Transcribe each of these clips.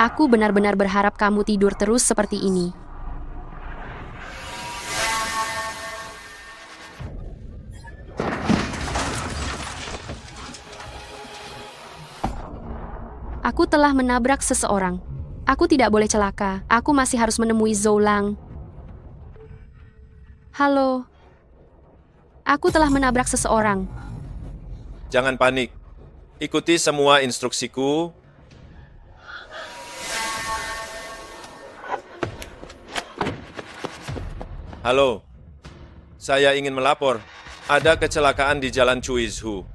Aku benar-benar berharap kamu tidur terus seperti ini. Aku telah menabrak seseorang. Aku tidak boleh celaka. Aku masih harus menemui Zhou Lang. Halo. Aku telah menabrak seseorang. Jangan panik. Ikuti semua instruksiku. Halo. Saya ingin melapor. Ada kecelakaan di Jalan Cuizhu.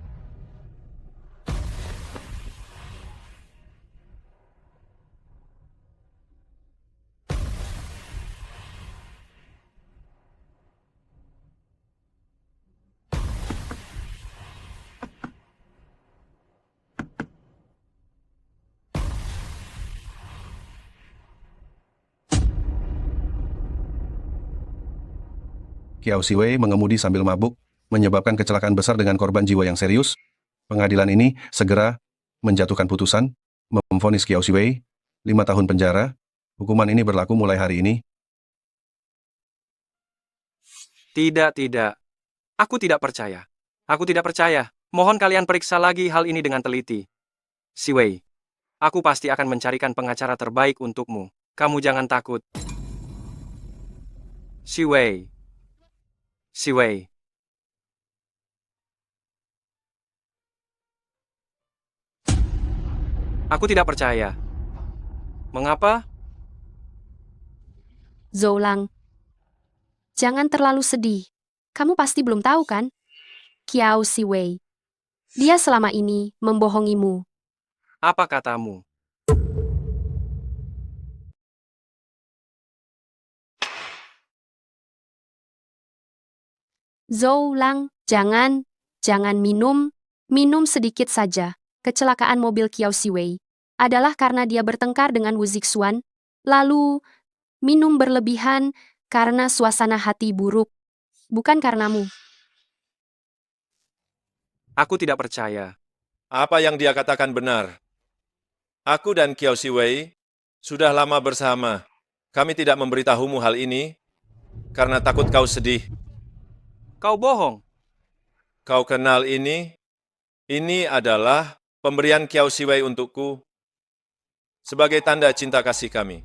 Kiao Siwei mengemudi sambil mabuk, menyebabkan kecelakaan besar dengan korban jiwa yang serius. Pengadilan ini segera menjatuhkan putusan, memvonis Kiao Siwei 5 tahun penjara. Hukuman ini berlaku mulai hari ini. Tidak, tidak. Aku tidak percaya. Aku tidak percaya. Mohon kalian periksa lagi hal ini dengan teliti. Siwei, aku pasti akan mencarikan pengacara terbaik untukmu. Kamu jangan takut. Siwei. Siwei. Aku tidak percaya. Mengapa? Zhou Lang. Jangan terlalu sedih. Kamu pasti belum tahu kan? Kiao Siwei. Dia selama ini membohongimu. Apa katamu? Zhou Lang, jangan minum sedikit saja. Kecelakaan mobil Kiao Siwei adalah karena dia bertengkar dengan Wu Zixuan, lalu minum berlebihan karena suasana hati buruk, bukan karenamu. Aku tidak percaya. Apa yang dia katakan benar. Aku dan Kiao Siwei sudah lama bersama. Kami tidak memberitahumu hal ini karena takut kau sedih. Kau bohong. Kau kenal ini? Ini adalah pemberian Kiao Siwei untukku sebagai tanda cinta kasih kami.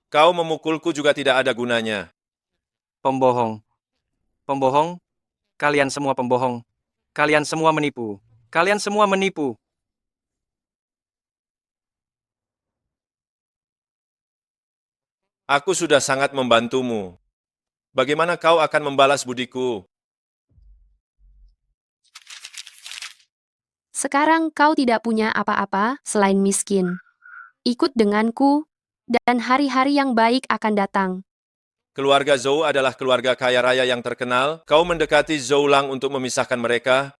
Kau memukulku juga tidak ada gunanya. Pembohong. Pembohong? Kalian semua pembohong. Kalian semua menipu. Kalian semua menipu. Aku sudah sangat membantumu. Bagaimana kau akan membalas budiku? Sekarang kau tidak punya apa-apa selain miskin. Ikut denganku, dan hari-hari yang baik akan datang. Keluarga Zhou adalah keluarga kaya raya yang terkenal. Kau mendekati Zhou Lang untuk memisahkan mereka.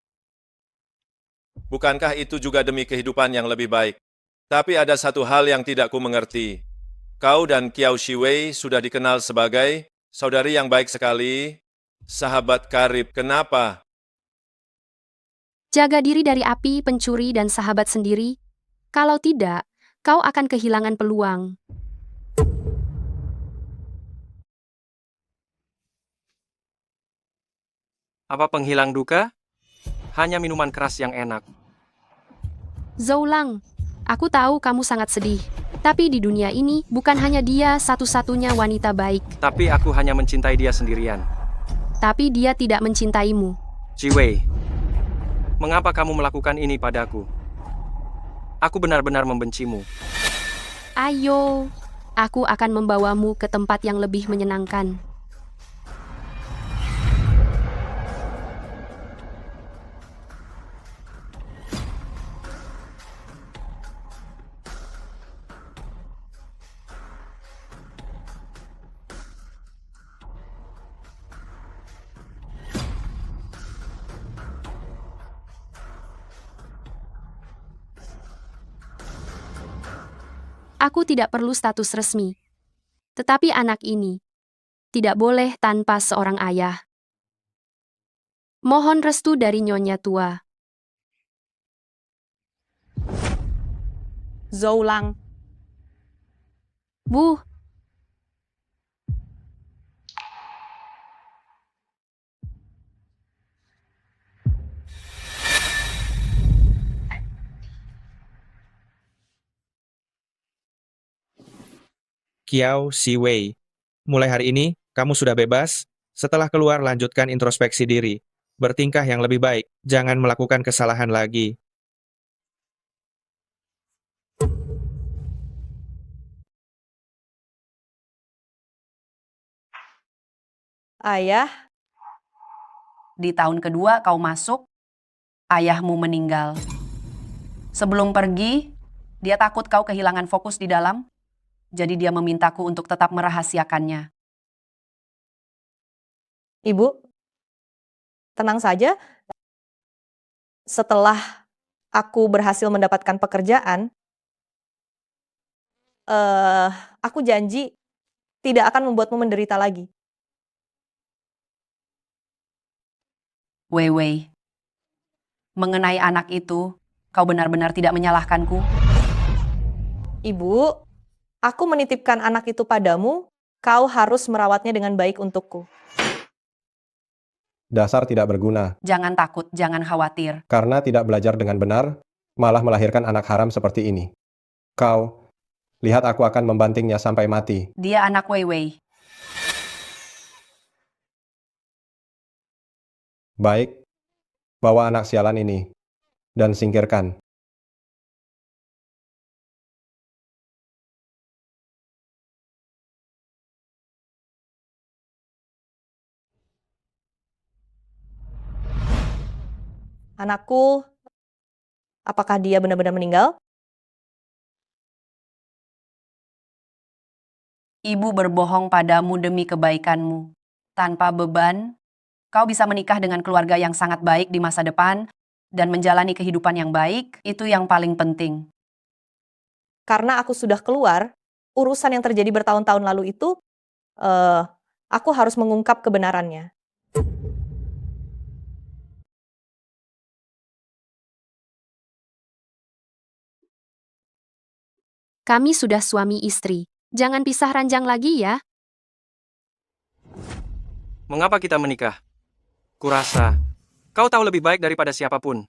Bukankah itu juga demi kehidupan yang lebih baik? Tapi ada satu hal yang tidak ku mengerti. Kau dan Kiao Siwei sudah dikenal sebagai saudari yang baik sekali, sahabat karib. Kenapa? Jaga diri dari api, pencuri, dan sahabat sendiri. Kalau tidak, kau akan kehilangan peluang. Apa penghilang duka? Hanya minuman keras yang enak. Zhou Lang, aku tahu kamu sangat sedih. Tapi di dunia ini, bukan hanya dia satu-satunya wanita baik. Tapi aku hanya mencintai dia sendirian. Tapi dia tidak mencintaimu. Jiwei, mengapa kamu melakukan ini padaku? Aku benar-benar membencimu. Ayo, aku akan membawamu ke tempat yang lebih menyenangkan. Aku tidak perlu status resmi. Tetapi anak ini tidak boleh tanpa seorang ayah. Mohon restu dari Nyonya Tua. Zhou Lang, Bu, Kiao Siwei. Mulai hari ini, kamu sudah bebas. Setelah keluar, lanjutkan introspeksi diri. Bertingkah yang lebih baik. Jangan melakukan kesalahan lagi. ayah, Di tahun kedua kau masuk, ayahmu meninggal. Sebelum pergi, dia takut kau kehilangan fokus di dalam, jadi dia memintaku untuk tetap merahasiakannya. Ibu, tenang saja. Setelah aku berhasil mendapatkan pekerjaan, aku janji tidak akan membuatmu menderita lagi. Wei Wei, mengenai anak itu, kau benar-benar tidak menyalahkanku. Ibu, aku menitipkan anak itu padamu, kau harus merawatnya dengan baik untukku. Dasar tidak berguna, Jangan takut, jangan khawatir. karena tidak belajar dengan benar, malah melahirkan anak haram seperti ini. Kau, lihat aku akan membantingnya sampai mati. Dia anak Wei Wei. Baik, bawa anak sialan ini, dan singkirkan. Anakku, apakah dia benar-benar meninggal? Ibu berbohong padamu demi kebaikanmu. Tanpa beban, kau bisa menikah dengan keluarga yang sangat baik di masa depan dan menjalani kehidupan yang baik, itu yang paling penting. Karena aku sudah keluar, urusan yang terjadi bertahun-tahun lalu itu, aku harus mengungkap kebenarannya. kami sudah suami istri. Jangan pisah ranjang lagi ya. Mengapa kita menikah? Kurasa, kau tahu lebih baik daripada siapapun.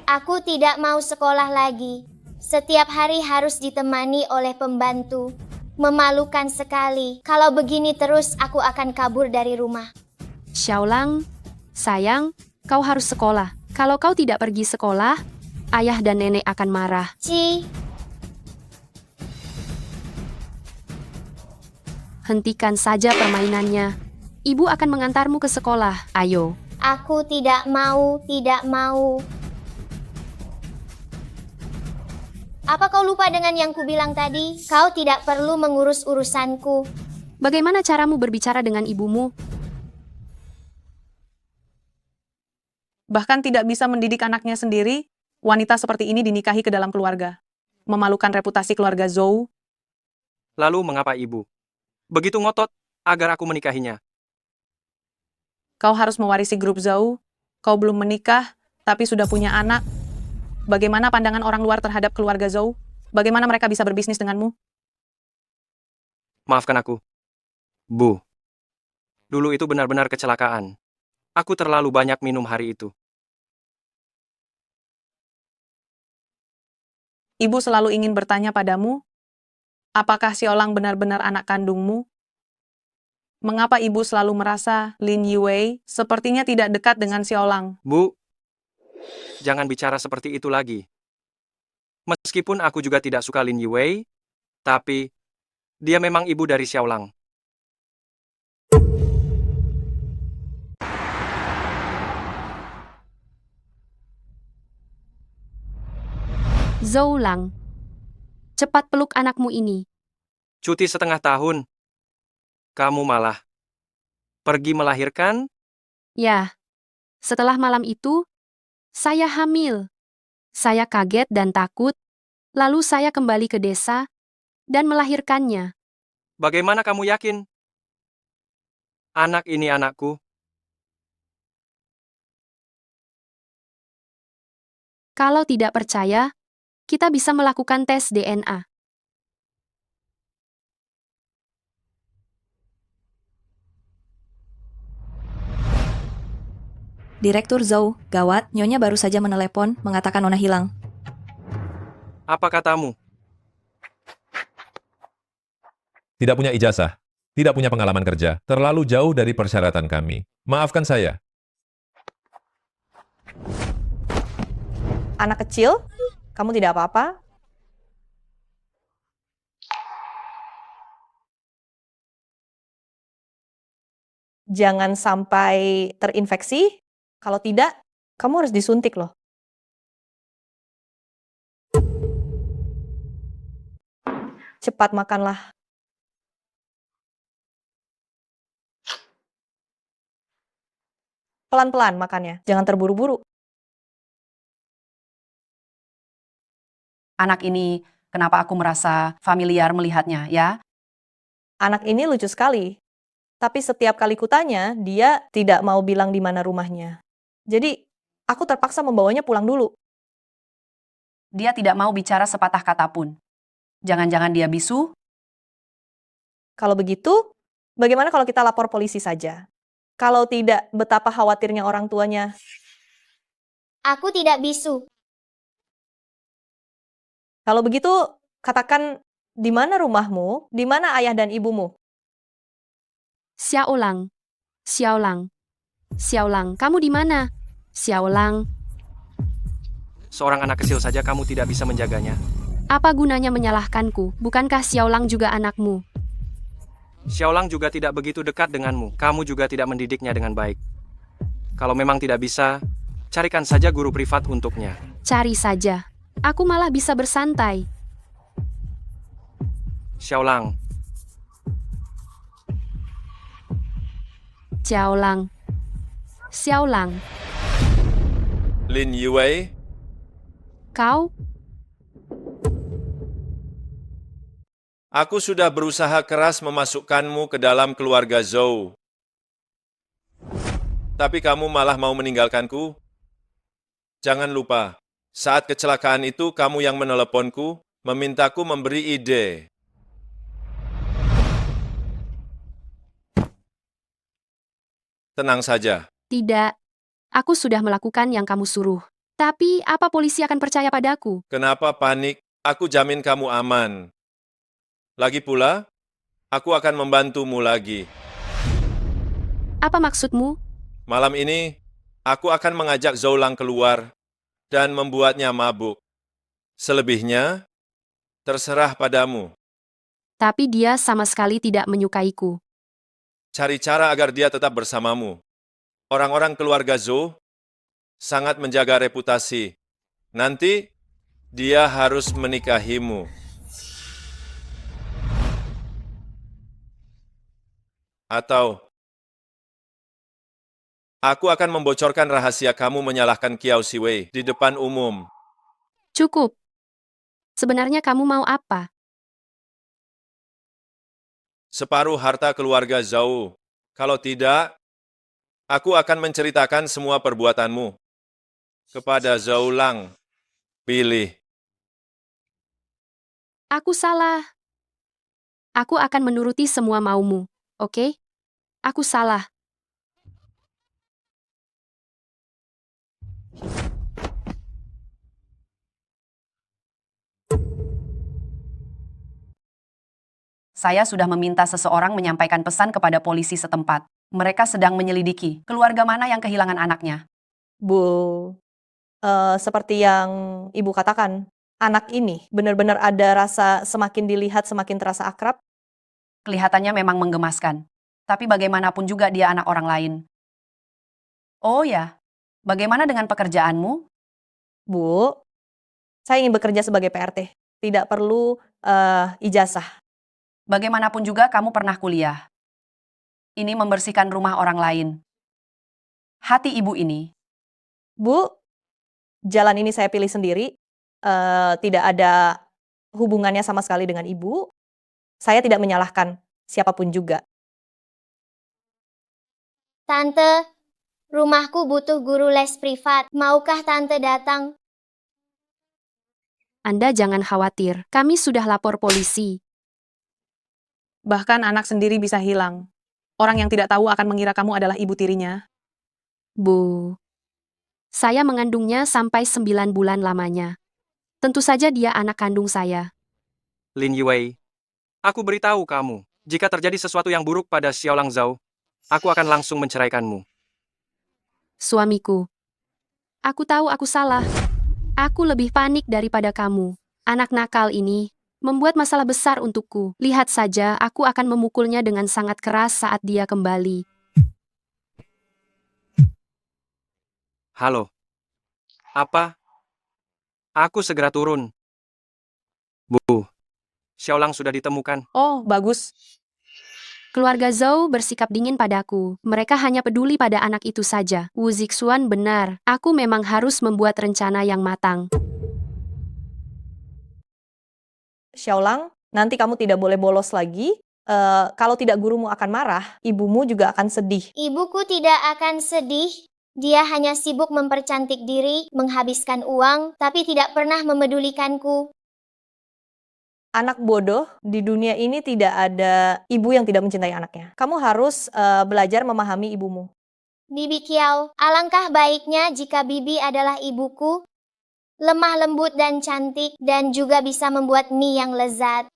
Aku tidak mau sekolah lagi. Setiap hari harus ditemani oleh pembantu. Memalukan sekali. Kalau begini terus, aku akan kabur dari rumah. Xiaolang, sayang, kau harus sekolah. Kalau kau tidak pergi sekolah, ayah dan nenek akan marah. Ci, Hentikan saja permainannya. Ibu akan mengantarmu ke sekolah. Ayo. aku tidak mau, tidak mau. Apa kau lupa dengan yang kubilang tadi? Kau tidak perlu mengurus urusanku. Bagaimana caramu berbicara dengan ibumu? Bahkan tidak bisa mendidik anaknya sendiri, wanita seperti ini dinikahi ke dalam keluarga. Memalukan reputasi keluarga Zhou. Lalu mengapa ibu begitu ngotot agar aku menikahinya? Kau harus mewarisi grup Zhou. Kau belum menikah, tapi sudah punya anak. Bagaimana pandangan orang luar terhadap keluarga Zhou? Bagaimana mereka bisa berbisnis denganmu? Maafkan aku. Bu, dulu itu benar-benar kecelakaan. Aku terlalu banyak minum hari itu. Ibu selalu ingin bertanya padamu, apakah Xiaolang benar-benar anak kandungmu? Mengapa ibu selalu merasa Lin Yuwei sepertinya tidak dekat dengan Xiaolang? Bu, jangan bicara seperti itu lagi. Meskipun aku juga tidak suka Lin Yuwei, tapi dia memang ibu dari Xiaolang. Zhou Lang, cepat peluk anakmu ini. Cuti setengah tahun. Kamu malah pergi melahirkan? Ya, setelah malam itu, saya hamil. Saya kaget dan takut, Lalu saya kembali ke desa dan melahirkannya. Bagaimana kamu yakin? Anak ini anakku. Kalau tidak percaya, kita bisa melakukan tes DNA. Direktur Zhou, gawat, Nyonya baru saja menelepon, mengatakan Nona hilang. Apa katamu? Tidak punya ijazah, tidak punya pengalaman kerja, terlalu jauh dari persyaratan kami. Maafkan saya. Anak kecil, kamu tidak apa-apa? Jangan sampai terinfeksi. Kalau tidak, kamu harus disuntik loh. Cepat makanlah. Pelan-pelan makannya, jangan terburu-buru. Anak ini, kenapa aku merasa familiar melihatnya, ya? Anak ini lucu sekali. Tapi setiap kali kutanya, dia tidak mau bilang di mana rumahnya. Jadi, aku terpaksa membawanya pulang dulu. Dia tidak mau bicara sepatah kata pun. Jangan-jangan dia bisu? Kalau begitu, bagaimana kalau kita lapor polisi saja? Kalau tidak, betapa khawatirnya orang tuanya. Aku tidak bisu. Kalau begitu, katakan di mana rumahmu, di mana ayah dan ibumu? Xiaolang. Xiaolang. Xiaolang, kamu di mana? Xiaolang, Seorang anak kecil saja kamu tidak bisa menjaganya. apa gunanya menyalahkanku? Bukankah Xiaolang juga anakmu? Xiaolang juga tidak begitu dekat denganmu. Kamu juga tidak mendidiknya dengan baik. Kalau memang tidak bisa, carikan saja guru privat untuknya. Cari saja. Aku malah bisa bersantai. Xiaolang, Xiaolang. Xiaolang, Lin Yue, kau? aku sudah berusaha keras memasukkanmu ke dalam keluarga Zhou. Tapi kamu malah mau meninggalkanku? Jangan lupa, saat kecelakaan itu kamu yang meneleponku, memintaku memberi ide. Tenang saja. Tidak. Aku sudah melakukan yang kamu suruh. Tapi apa polisi akan percaya padaku? Kenapa panik? Aku jamin kamu aman. Lagi pula, aku akan membantumu lagi. Apa maksudmu? Malam ini, aku akan mengajak Zhoulang keluar dan membuatnya mabuk. Selebihnya, terserah padamu. Tapi dia sama sekali tidak menyukaiku. Cari cara agar dia tetap bersamamu. Orang-orang keluarga Zhou sangat menjaga reputasi. Nanti, dia harus menikahimu. Atau, aku akan membocorkan rahasia kamu menyalahkan Kiao Siwei di depan umum. Cukup. Sebenarnya kamu mau apa? Separuh harta keluarga Zhou. Kalau tidak, aku akan menceritakan semua perbuatanmu kepada Zhoulang. Pilih. Aku salah. Aku akan menuruti semua maumu, oke? Aku salah. Saya sudah meminta seseorang menyampaikan pesan kepada polisi setempat. Mereka sedang menyelidiki keluarga mana yang kehilangan anaknya. Bu, seperti yang Ibu katakan, anak ini benar-benar ada rasa semakin dilihat semakin terasa akrab. Kelihatannya memang menggemaskan. Tapi bagaimanapun juga dia anak orang lain. Oh ya, bagaimana dengan pekerjaanmu? Bu, saya ingin bekerja sebagai PRT. Tidak perlu ijazah. Bagaimanapun juga kamu pernah kuliah. Ini membersihkan rumah orang lain. Hati ibu ini. Bu, jalan ini saya pilih sendiri. Tidak ada hubungannya sama sekali dengan ibu, saya tidak menyalahkan siapapun juga. Tante, rumahku butuh guru les privat. Maukah tante datang? Anda jangan khawatir, kami sudah lapor polisi. Bahkan anak sendiri bisa hilang. Orang yang tidak tahu akan mengira kamu adalah ibu tirinya. Bu. Saya mengandungnya sampai 9 bulan lamanya. Tentu saja dia anak kandung saya. Lin Yue, aku beritahu kamu, jika terjadi sesuatu yang buruk pada Xiaolang Zhao, aku akan langsung menceraikanmu. Suamiku. Aku tahu aku salah. Aku lebih panik daripada kamu. Anak nakal ini membuat masalah besar untukku. Lihat saja, aku akan memukulnya dengan sangat keras saat dia kembali. Halo. Apa? Aku segera turun. Bu, Xiaolang sudah ditemukan. Oh, bagus. Keluarga Zhou bersikap dingin padaku. Mereka hanya peduli pada anak itu saja. Wu Zixuan benar. Aku memang harus membuat rencana yang matang. Xiaolang, nanti kamu tidak boleh bolos lagi. Kalau tidak gurumu akan marah, ibumu juga akan sedih. Ibuku tidak akan sedih. Dia hanya sibuk mempercantik diri, menghabiskan uang, tapi tidak pernah memedulikanku. Anak bodoh di dunia ini tidak ada ibu yang tidak mencintai anaknya. Kamu harus belajar memahami ibumu. Bibi Kiao, alangkah baiknya jika Bibi adalah ibuku. Lemah lembut dan cantik, dan juga bisa membuat mie yang lezat.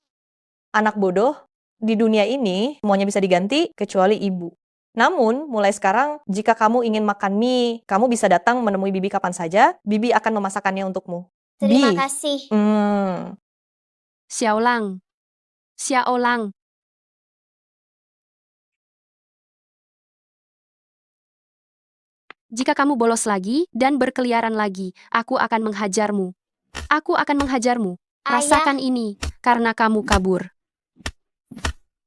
Anak bodoh di dunia ini semuanya bisa diganti kecuali ibu. Namun, mulai sekarang, jika kamu ingin makan mie, kamu bisa datang menemui Bibi kapan saja. Bibi akan memasakkannya untukmu. Terima Bi. kasih. Xiaolang. Xiaolang. Jika kamu bolos lagi dan berkeliaran lagi, aku akan menghajarmu. Aku akan menghajarmu. Rasakan ini, karena kamu kabur.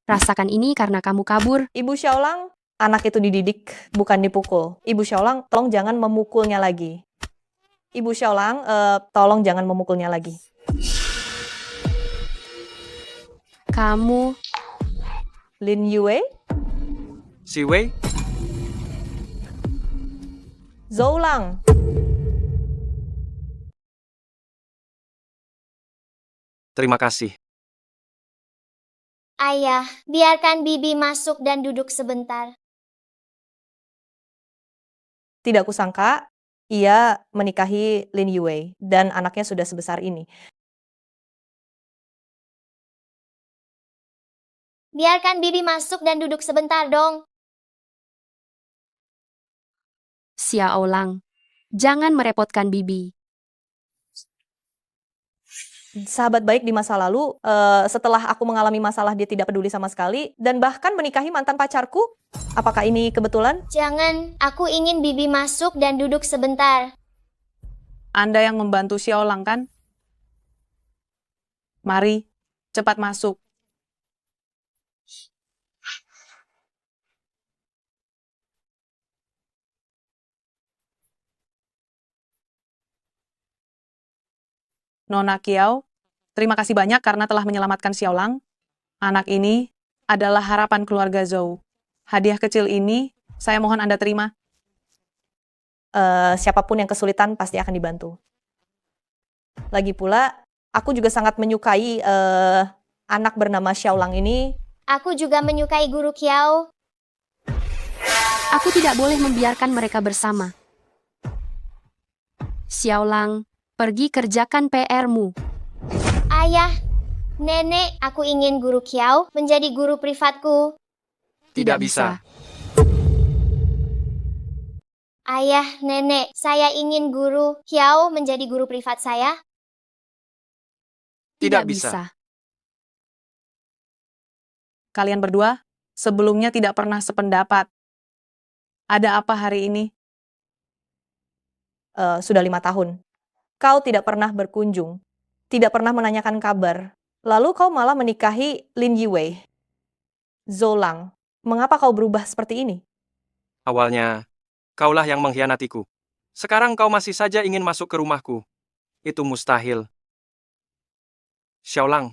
Rasakan ini karena kamu kabur. Ibu Xiaolang, anak itu dididik, bukan dipukul. Ibu Xiaolang, tolong jangan memukulnya lagi. Ibu Xiaolang, tolong jangan memukulnya lagi. Kamu, Lin Yue, Si Wei, Zhou Lang. terima kasih. Ayah, biarkan Bibi masuk dan duduk sebentar. Tidak kusangka, ia menikahi Lin Yue, dan anaknya sudah sebesar ini. Biarkan Bibi masuk dan duduk sebentar dong. Xiaolang. Jangan merepotkan Bibi. Sahabat baik di masa lalu, setelah aku mengalami masalah dia tidak peduli sama sekali, dan bahkan menikahi mantan pacarku. Apakah ini kebetulan? Jangan, aku ingin Bibi masuk dan duduk sebentar. Anda yang membantu Xiaolang kan? Mari, cepat masuk. Nona Kiao, terima kasih banyak karena telah menyelamatkan Xiaolang. Anak ini adalah harapan keluarga Zhou. Hadiah kecil ini, saya mohon Anda terima. Siapapun yang kesulitan pasti akan dibantu. Lagi pula, aku juga sangat menyukai anak bernama Xiaolang ini. Aku juga menyukai guru Kiao. Aku tidak boleh membiarkan mereka bersama. Xiaolang, pergi kerjakan PR-mu. Ayah, Nenek, aku ingin guru Kiao menjadi guru privatku. Tidak bisa. Ayah, Nenek, saya ingin guru Kiao menjadi guru privat saya. Tidak bisa. Kalian berdua sebelumnya tidak pernah sependapat. Ada apa hari ini? Sudah 5 tahun. Kau tidak pernah berkunjung, tidak pernah menanyakan kabar. Lalu kau malah menikahi Lin Yue. Zhou Lang, mengapa kau berubah seperti ini? Awalnya, kaulah yang mengkhianatiku. Sekarang kau masih saja ingin masuk ke rumahku. Itu mustahil. Xiaolang,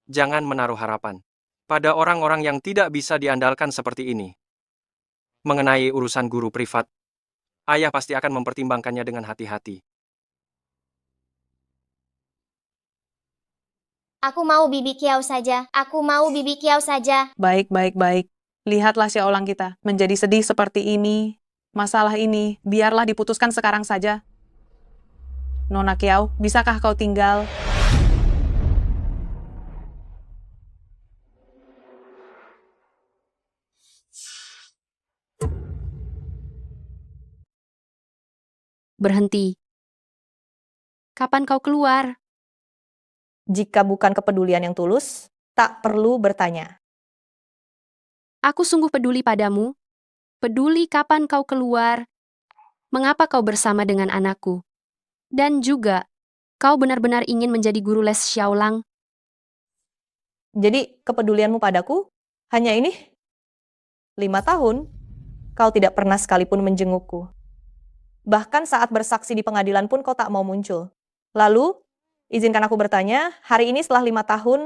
jangan menaruh harapan pada orang-orang yang tidak bisa diandalkan seperti ini. Mengenai urusan guru privat, ayah pasti akan mempertimbangkannya dengan hati-hati. Aku mau Bibi Kiau saja. Aku mau Bibi Kiau saja. Baik, baik, baik. Lihatlah Xiaolang kita menjadi sedih seperti ini. Masalah ini biarlah diputuskan sekarang saja. Nona Kiau, bisakah kau tinggal? Berhenti. Kapan kau keluar? Jika bukan kepedulian yang tulus, tak perlu bertanya. Aku sungguh peduli padamu. Peduli kapan kau keluar. Mengapa kau bersama dengan anakku? Dan juga, kau benar-benar ingin menjadi guru les Xiaolang. Jadi, kepedulianmu padaku hanya ini? 5 tahun, kau tidak pernah sekalipun menjengukku. Bahkan saat bersaksi di pengadilan pun kau tak mau muncul. Lalu, izinkan aku bertanya, hari ini setelah 5 tahun,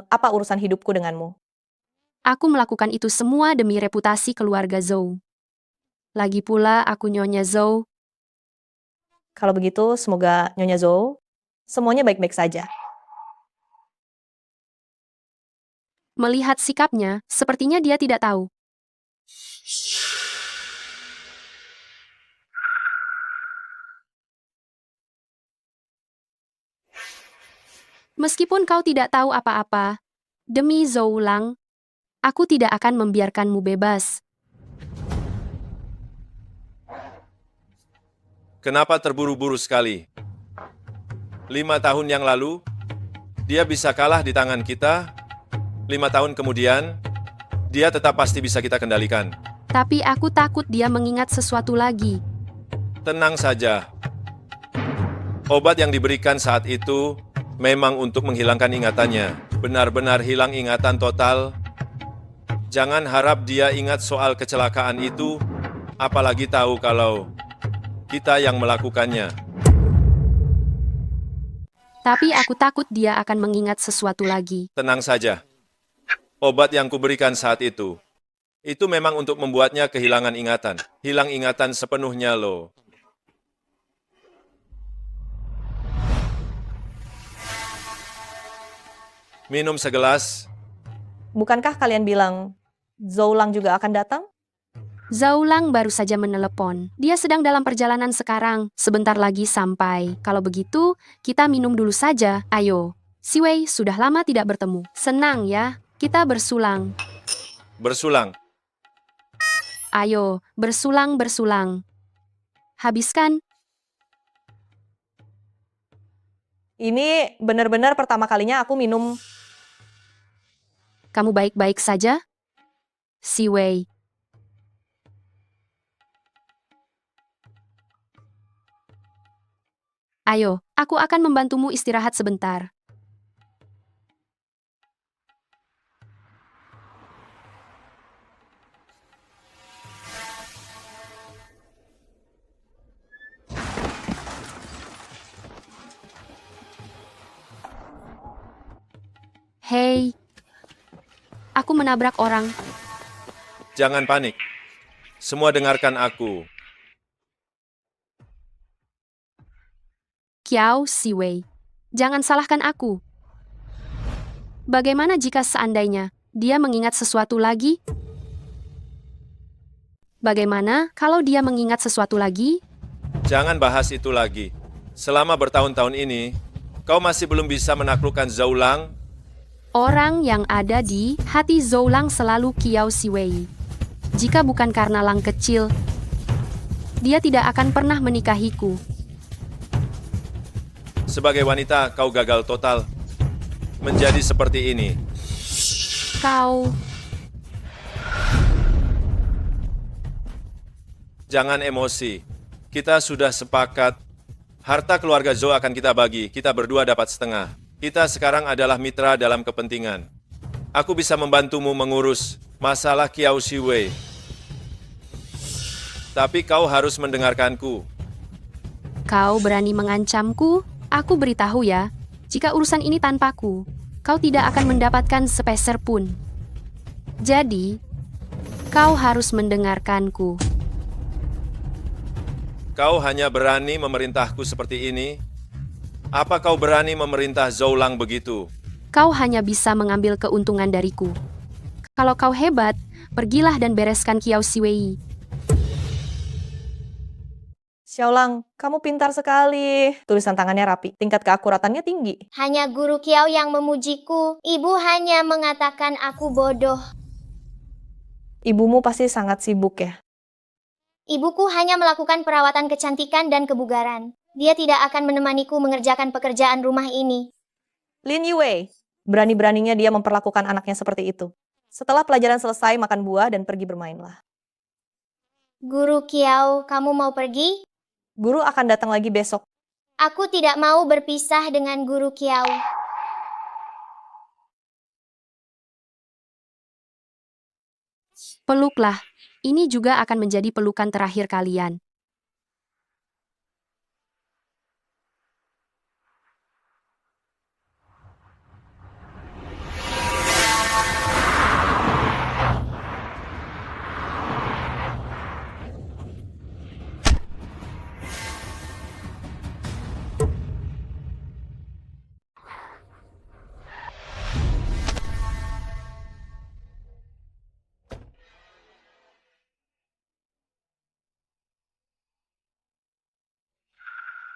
apa urusan hidupku denganmu? Aku melakukan itu semua demi reputasi keluarga Zhou. Lagi pula aku Nyonya Zhou. Kalau begitu, semoga Nyonya Zhou, semuanya baik-baik saja. Melihat sikapnya, sepertinya dia tidak tahu. Meskipun kau tidak tahu apa-apa, demi Zhou Lang, aku tidak akan membiarkanmu bebas. Kenapa terburu-buru sekali? 5 tahun yang lalu, dia bisa kalah di tangan kita. 5 tahun kemudian, dia tetap pasti bisa kita kendalikan. Tapi aku takut dia mengingat sesuatu lagi. Tenang saja. Obat yang diberikan saat itu memang untuk menghilangkan ingatannya. Benar-benar hilang ingatan total. Jangan harap dia ingat soal kecelakaan itu, apalagi tahu kalau kita yang melakukannya. Tapi aku takut dia akan mengingat sesuatu lagi. Tenang saja. Obat yang kuberikan saat itu memang untuk membuatnya kehilangan ingatan. Hilang ingatan sepenuhnya loh. Minum segelas. Bukankah kalian bilang Zhou Lang juga akan datang? Zhou Lang baru saja menelepon. Dia sedang dalam perjalanan sekarang. Sebentar lagi sampai. Kalau begitu, kita minum dulu saja. Ayo. Si Wei sudah lama tidak bertemu. Senang ya. Kita bersulang. Bersulang. Ayo, bersulang-bersulang. Habiskan. Ini benar-benar pertama kalinya aku minum. Kamu baik-baik saja? Si Wei. Ayo, aku akan membantumu istirahat sebentar. Hei, aku menabrak orang. Jangan panik. Semua dengarkan aku. Kiao Si Wei, jangan salahkan aku. Bagaimana jika seandainya dia mengingat sesuatu lagi? Bagaimana kalau dia mengingat sesuatu lagi? Jangan bahas itu lagi. Selama bertahun-tahun ini, kau masih belum bisa menaklukkan Zhou Lang. Orang yang ada di hati Zhou Lang selalu Kiao Si Wei. Jika bukan karena Lang kecil, dia tidak akan pernah menikahiku. Sebagai wanita, kau gagal total. Menjadi seperti ini. Kau... Jangan emosi. Kita sudah sepakat. Harta keluarga Zhou akan kita bagi. Kita berdua dapat setengah. Kita sekarang adalah mitra dalam kepentingan. Aku bisa membantumu mengurus masalah Kiao Si Wei. Tapi kau harus mendengarkanku. Kau berani mengancamku? Aku beritahu ya. Jika urusan ini tanpaku, kau tidak akan mendapatkan sepeser pun. Jadi, kau harus mendengarkanku. Kau hanya berani memerintahku seperti ini? Apa kau berani memerintah Zoulang begitu? Kau hanya bisa mengambil keuntungan dariku. Kalau kau hebat, pergilah dan bereskan Kiao Siwei. Xiaolang, kamu pintar sekali. Tulisan tangannya rapi, tingkat keakuratannya tinggi. Hanya guru Kiao yang memujiku. Ibu hanya mengatakan aku bodoh. Ibumu pasti sangat sibuk ya. Ibuku hanya melakukan perawatan kecantikan dan kebugaran. Dia tidak akan menemaniku mengerjakan pekerjaan rumah ini. Lin Yue, berani-beraninya dia memperlakukan anaknya seperti itu. Setelah pelajaran selesai, makan buah dan pergi bermainlah. Guru Kiao, kamu mau pergi? Guru akan datang lagi besok. Aku tidak mau berpisah dengan Guru Kiao. Peluklah. Ini juga akan menjadi pelukan terakhir kalian.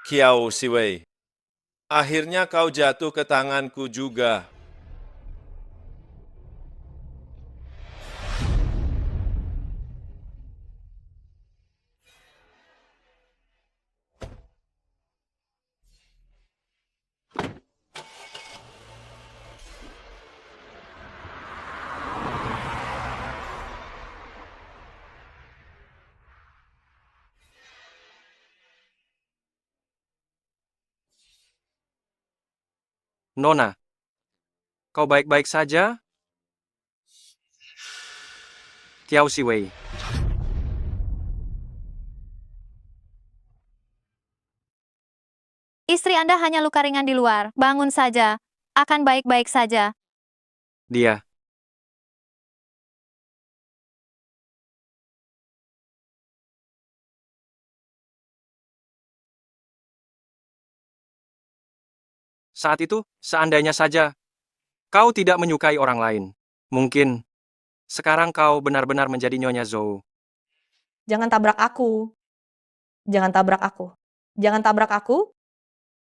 Kiao Siwei, akhirnya kau jatuh ke tanganku juga. Nona, kau baik-baik saja? Kiao Siwei. Istri Anda hanya luka ringan di luar. Bangun saja. Akan baik-baik saja. Dia. Saat itu, seandainya saja kau tidak menyukai orang lain, mungkin sekarang kau benar-benar menjadi Nyonya Zhou. Jangan tabrak aku. Jangan tabrak aku. Jangan tabrak aku.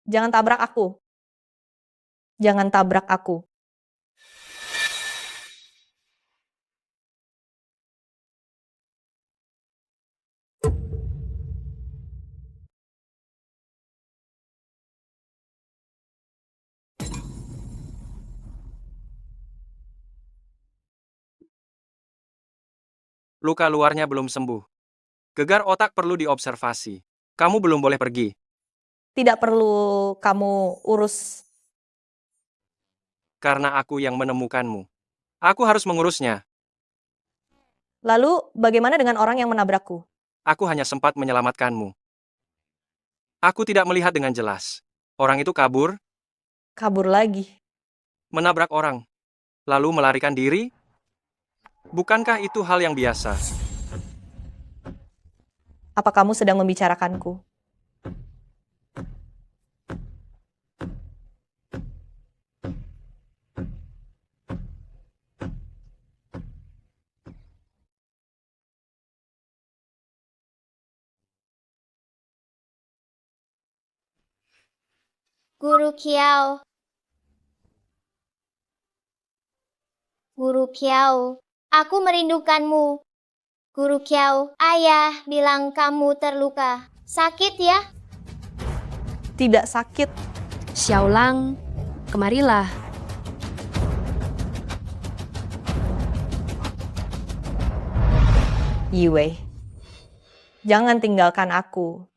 Jangan tabrak aku. Jangan tabrak aku. Luka luarnya belum sembuh. Gegar otak perlu diobservasi. Kamu belum boleh pergi. Tidak perlu kamu urus. Karena aku yang menemukanmu. Aku harus mengurusnya. Lalu, bagaimana dengan orang yang menabrakku? Aku hanya sempat menyelamatkanmu. Aku tidak melihat dengan jelas. Orang itu kabur, Kabur lagi. menabrak orang, lalu melarikan diri. Bukankah itu hal yang biasa? Apa kamu sedang membicarakanku? Guru Kiao. Guru Kiao, aku merindukanmu. Guru Kiao, ayah bilang kamu terluka. Sakit ya? Tidak sakit. Xiaolang, kemarilah. Yue, jangan tinggalkan aku.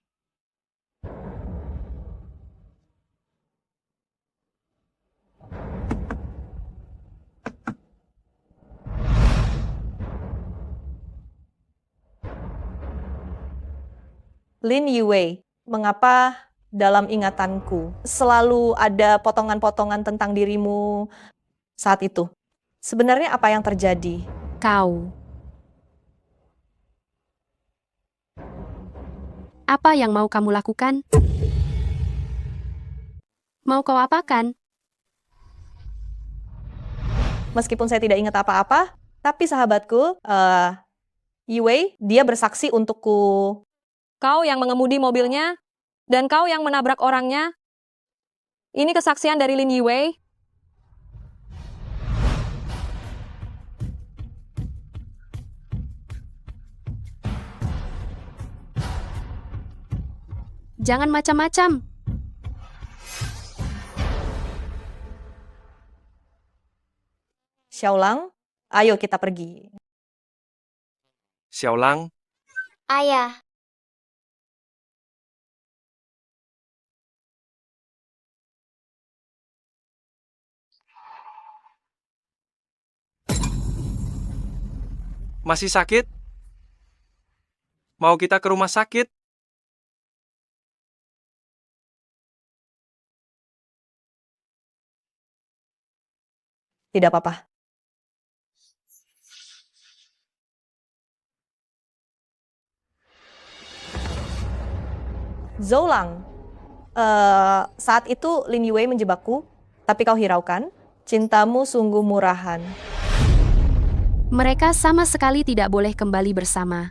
Lin Yue, mengapa dalam ingatanku. Selalu ada potongan-potongan tentang dirimu saat itu. Sebenarnya apa yang terjadi? Kau. Apa yang mau kamu lakukan? Mau kau apakan? Meskipun saya tidak ingat apa-apa, tapi sahabatku, Yue, dia bersaksi untukku. Kau yang mengemudi mobilnya, dan kau yang menabrak orangnya. Ini kesaksian dari Lin Yue. Jangan macam-macam. Xiaolang, ayo kita pergi. Xiaolang, Ayah, masih sakit? Mau kita ke rumah sakit? Tidak apa-apa. Zoulang, saat itu Lin Yue menjebakku, tapi kau hiraukan. Cintamu sungguh murahan. Mereka sama sekali tidak boleh kembali bersama.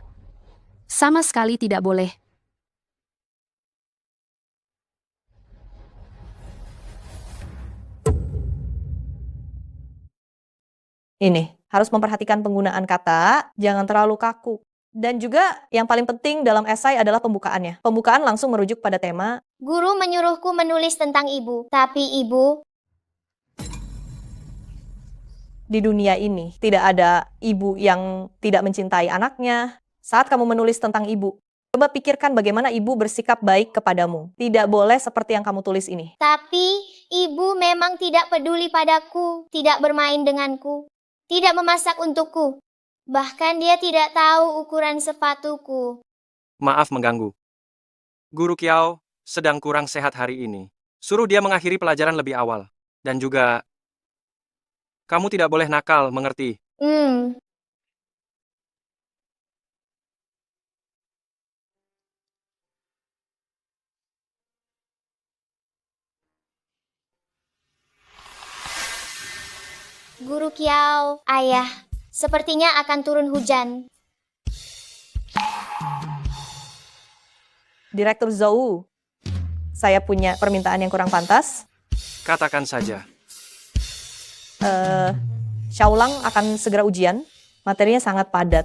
Sama sekali tidak boleh. Ini, harus memperhatikan penggunaan kata, jangan terlalu kaku. Dan juga yang paling penting dalam esai adalah pembukaannya. Pembukaan langsung merujuk pada tema. guru menyuruhku menulis tentang ibu. Tapi ibu, Di dunia ini, tidak ada ibu yang tidak mencintai anaknya. Saat kamu menulis tentang ibu, coba pikirkan bagaimana ibu bersikap baik kepadamu. Tidak boleh seperti yang kamu tulis ini. tapi ibu memang tidak peduli padaku, tidak bermain denganku, tidak memasak untukku. Bahkan dia tidak tahu ukuran sepatuku. Maaf mengganggu. Guru Kiao sedang kurang sehat hari ini. Suruh dia mengakhiri pelajaran lebih awal. Dan juga, kamu tidak boleh nakal, mengerti? Guru Kiao, ayah, sepertinya akan turun hujan. Direktur Zhou, saya punya permintaan yang kurang pantas. Katakan saja. Xiaolang akan segera ujian. Materinya sangat padat.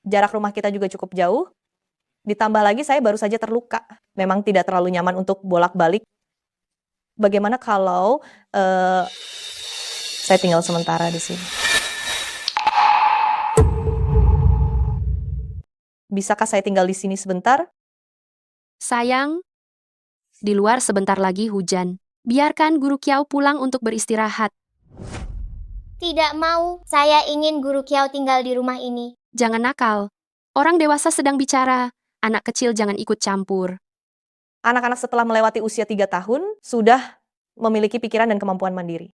Jarak rumah kita juga cukup jauh. Ditambah lagi saya baru saja terluka. Memang tidak terlalu nyaman untuk bolak-balik. Bagaimana kalau saya tinggal sementara di sini? Bisakah saya tinggal di sini sebentar? Sayang, di luar sebentar lagi hujan. Biarkan Guru Kiao pulang untuk beristirahat. Tidak mau, saya ingin Guru Kiao tinggal di rumah ini. Jangan nakal. Orang dewasa sedang bicara. Anak kecil jangan ikut campur. Anak-anak setelah melewati usia 3 tahun sudah memiliki pikiran dan kemampuan mandiri.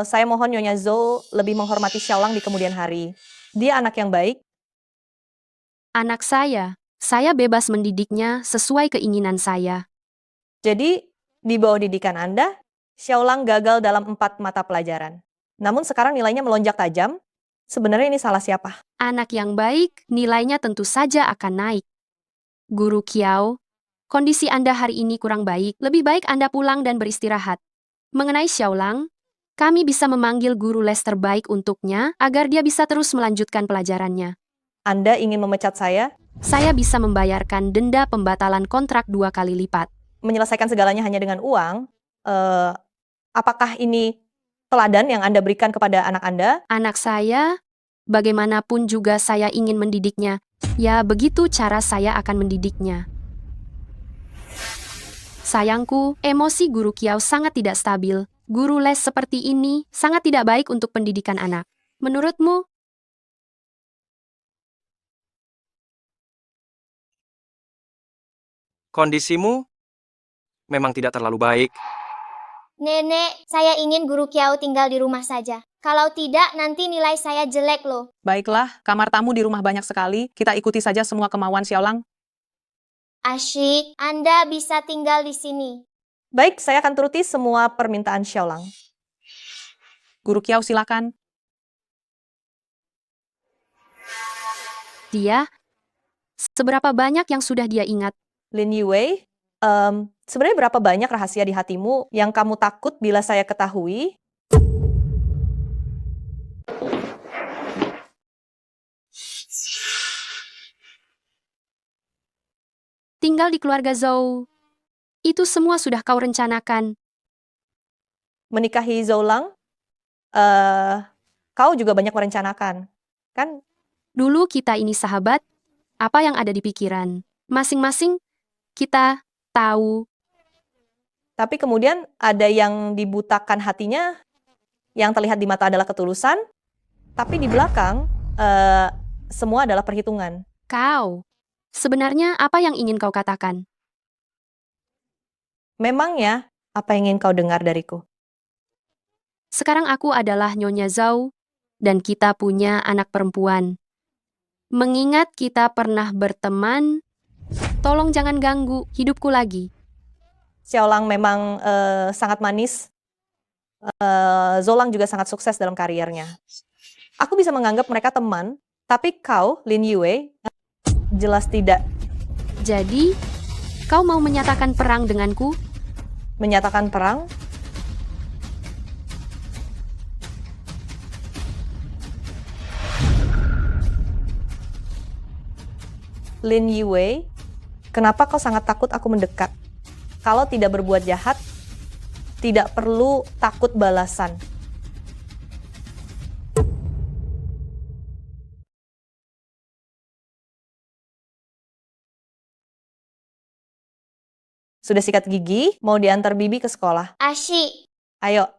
Saya mohon Nyonya Zhou lebih menghormati Xiaolang di kemudian hari. Dia anak yang baik. Anak saya bebas mendidiknya sesuai keinginan saya. Jadi, di bawah didikan Anda, Xiaolang gagal dalam 4 mata pelajaran. Namun sekarang nilainya melonjak tajam. Sebenarnya ini salah siapa? Anak yang baik, nilainya tentu saja akan naik. Guru Kiao, kondisi Anda hari ini kurang baik. Lebih baik Anda pulang dan beristirahat. Mengenai Xiaolang, kami bisa memanggil guru les terbaik untuknya agar dia bisa terus melanjutkan pelajarannya. Anda ingin memecat saya? Saya bisa membayarkan denda pembatalan kontrak 2 kali lipat. Menyelesaikan segalanya hanya dengan uang? Apakah ini teladan yang Anda berikan kepada anak Anda? Anak saya, bagaimanapun juga saya ingin mendidiknya. Ya, begitu cara saya akan mendidiknya. Sayangku, emosi Guru Kiao sangat tidak stabil. Guru les seperti ini sangat tidak baik untuk pendidikan anak. Menurutmu? Kondisimu memang tidak terlalu baik. Nenek, saya ingin Guru Kiao tinggal di rumah saja. Kalau tidak, nanti nilai saya jelek loh. Baiklah, kamar tamu di rumah banyak sekali. Kita ikuti saja semua kemauan Xiaolang. Asyik, Anda bisa tinggal di sini. Baik, saya akan turuti semua permintaan Xiaolang. Guru Kiao silakan. Dia, seberapa banyak yang sudah dia ingat? Lin Yue, sebenarnya berapa banyak rahasia di hatimu yang kamu takut bila saya ketahui? Tinggal di keluarga Zhou. Itu semua sudah kau rencanakan. Menikahi Zoulang? Kau juga banyak merencanakan, kan? Dulu kita ini sahabat, apa yang ada di pikiran? Masing-masing, kita tahu. Tapi kemudian ada yang dibutakan hatinya, yang terlihat di mata adalah ketulusan, tapi di belakang semua adalah perhitungan. Kau, sebenarnya apa yang ingin kau katakan? Memangnya, apa yang ingin kau dengar dariku? Sekarang aku adalah Nyonya Zhao, dan kita punya anak perempuan. Mengingat kita pernah berteman, tolong jangan ganggu hidupku lagi. Xiaolang memang sangat manis. Zoulang juga sangat sukses dalam kariernya. Aku bisa menganggap mereka teman, tapi kau, Lin Yue, jelas tidak. Jadi, kau mau menyatakan perang denganku? Menyatakan perang? Lin Yue, kenapa kau sangat takut aku mendekat? Kalau tidak berbuat jahat, tidak perlu takut balasan. Sudah sikat gigi, mau diantar Bibi ke sekolah. Asyik. Ayo,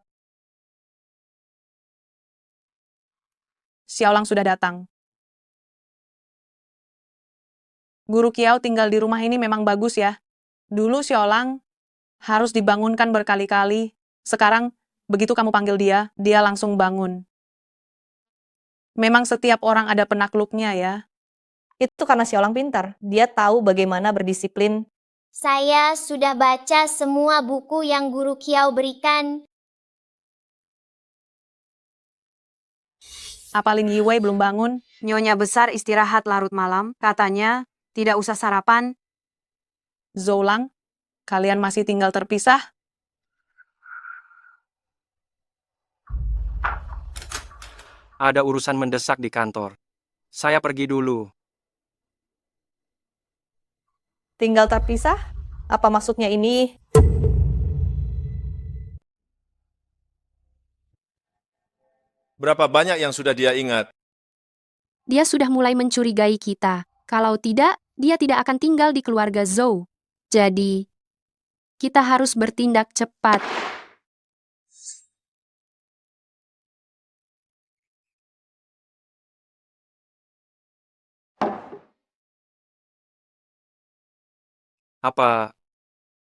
Xiaolang sudah datang. Guru Kiao tinggal di rumah ini memang bagus ya. Dulu Xiaolang harus dibangunkan berkali-kali. Sekarang, begitu kamu panggil dia, dia langsung bangun. Memang setiap orang ada penakluknya ya. itu karena Xiaolang pintar. Dia tahu bagaimana berdisiplin. Saya sudah baca semua buku yang Guru Kiao berikan. Apa Lin Yue belum bangun? Nyonya besar istirahat larut malam, katanya tidak usah sarapan. Zoulang, kalian masih tinggal terpisah? Ada urusan mendesak di kantor. Saya pergi dulu. Tinggal terpisah? Apa maksudnya ini? Berapa banyak yang sudah dia ingat? Dia sudah mulai mencurigai kita. Kalau tidak, dia tidak akan tinggal di keluarga Zhou. Jadi, kita harus bertindak cepat. Apa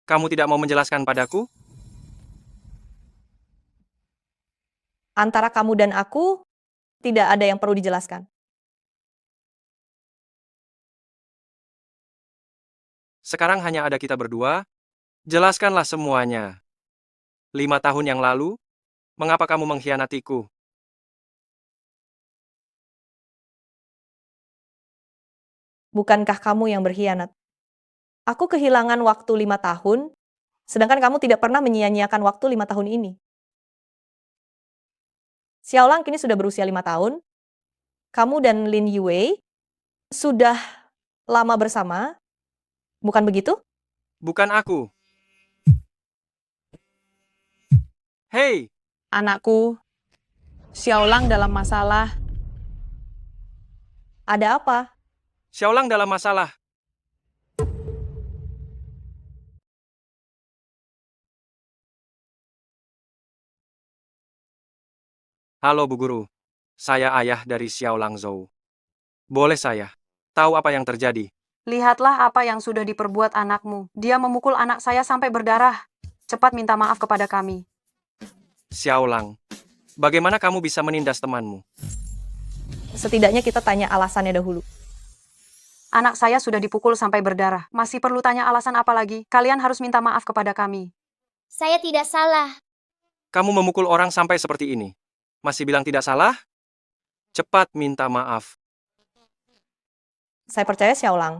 kamu tidak mau menjelaskan padaku? Antara kamu dan aku, tidak ada yang perlu dijelaskan. Sekarang hanya ada kita berdua. Jelaskanlah semuanya. 5 tahun yang lalu, mengapa kamu mengkhianatiku? Bukankah kamu yang berkhianat? Aku kehilangan waktu 5 tahun, sedangkan kamu tidak pernah menyia-nyiakan waktu 5 tahun ini. Xiaolang kini sudah berusia 5 tahun. Kamu dan Lin Yue sudah lama bersama, bukan begitu? Bukan aku. Hei, Anakku, Xiaolang dalam masalah. Ada apa? Xiaolang dalam masalah. Halo Bu Guru, saya ayah dari Xiaolang Zhou. Boleh saya tahu apa yang terjadi? Lihatlah apa yang sudah diperbuat anakmu. Dia memukul anak saya sampai berdarah. Cepat minta maaf kepada kami. Xiaolang, bagaimana kamu bisa menindas temanmu? Setidaknya kita tanya alasannya dahulu. Anak saya sudah dipukul sampai berdarah. Masih perlu tanya alasan apa lagi? Kalian harus minta maaf kepada kami. Saya tidak salah. Kamu memukul orang sampai seperti ini. Masih bilang tidak salah? Cepat minta maaf. Saya percaya Xiaolang.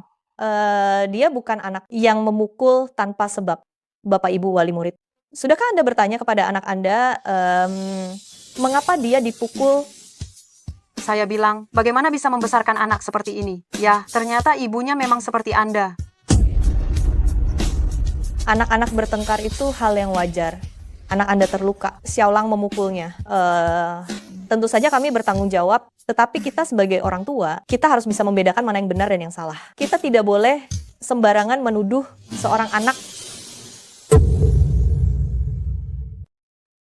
Dia bukan anak yang memukul tanpa sebab, Bapak Ibu wali murid. Sudahkah Anda bertanya kepada anak Anda, mengapa dia dipukul? Saya bilang, bagaimana bisa membesarkan anak seperti ini? Ya, ternyata ibunya memang seperti Anda. Anak-anak bertengkar itu hal yang wajar. Anak Anda terluka, Xiaolang memukulnya. Tentu saja kami bertanggung jawab, tetapi kita sebagai orang tua, kita harus bisa membedakan mana yang benar dan yang salah. Kita tidak boleh sembarangan menuduh seorang anak.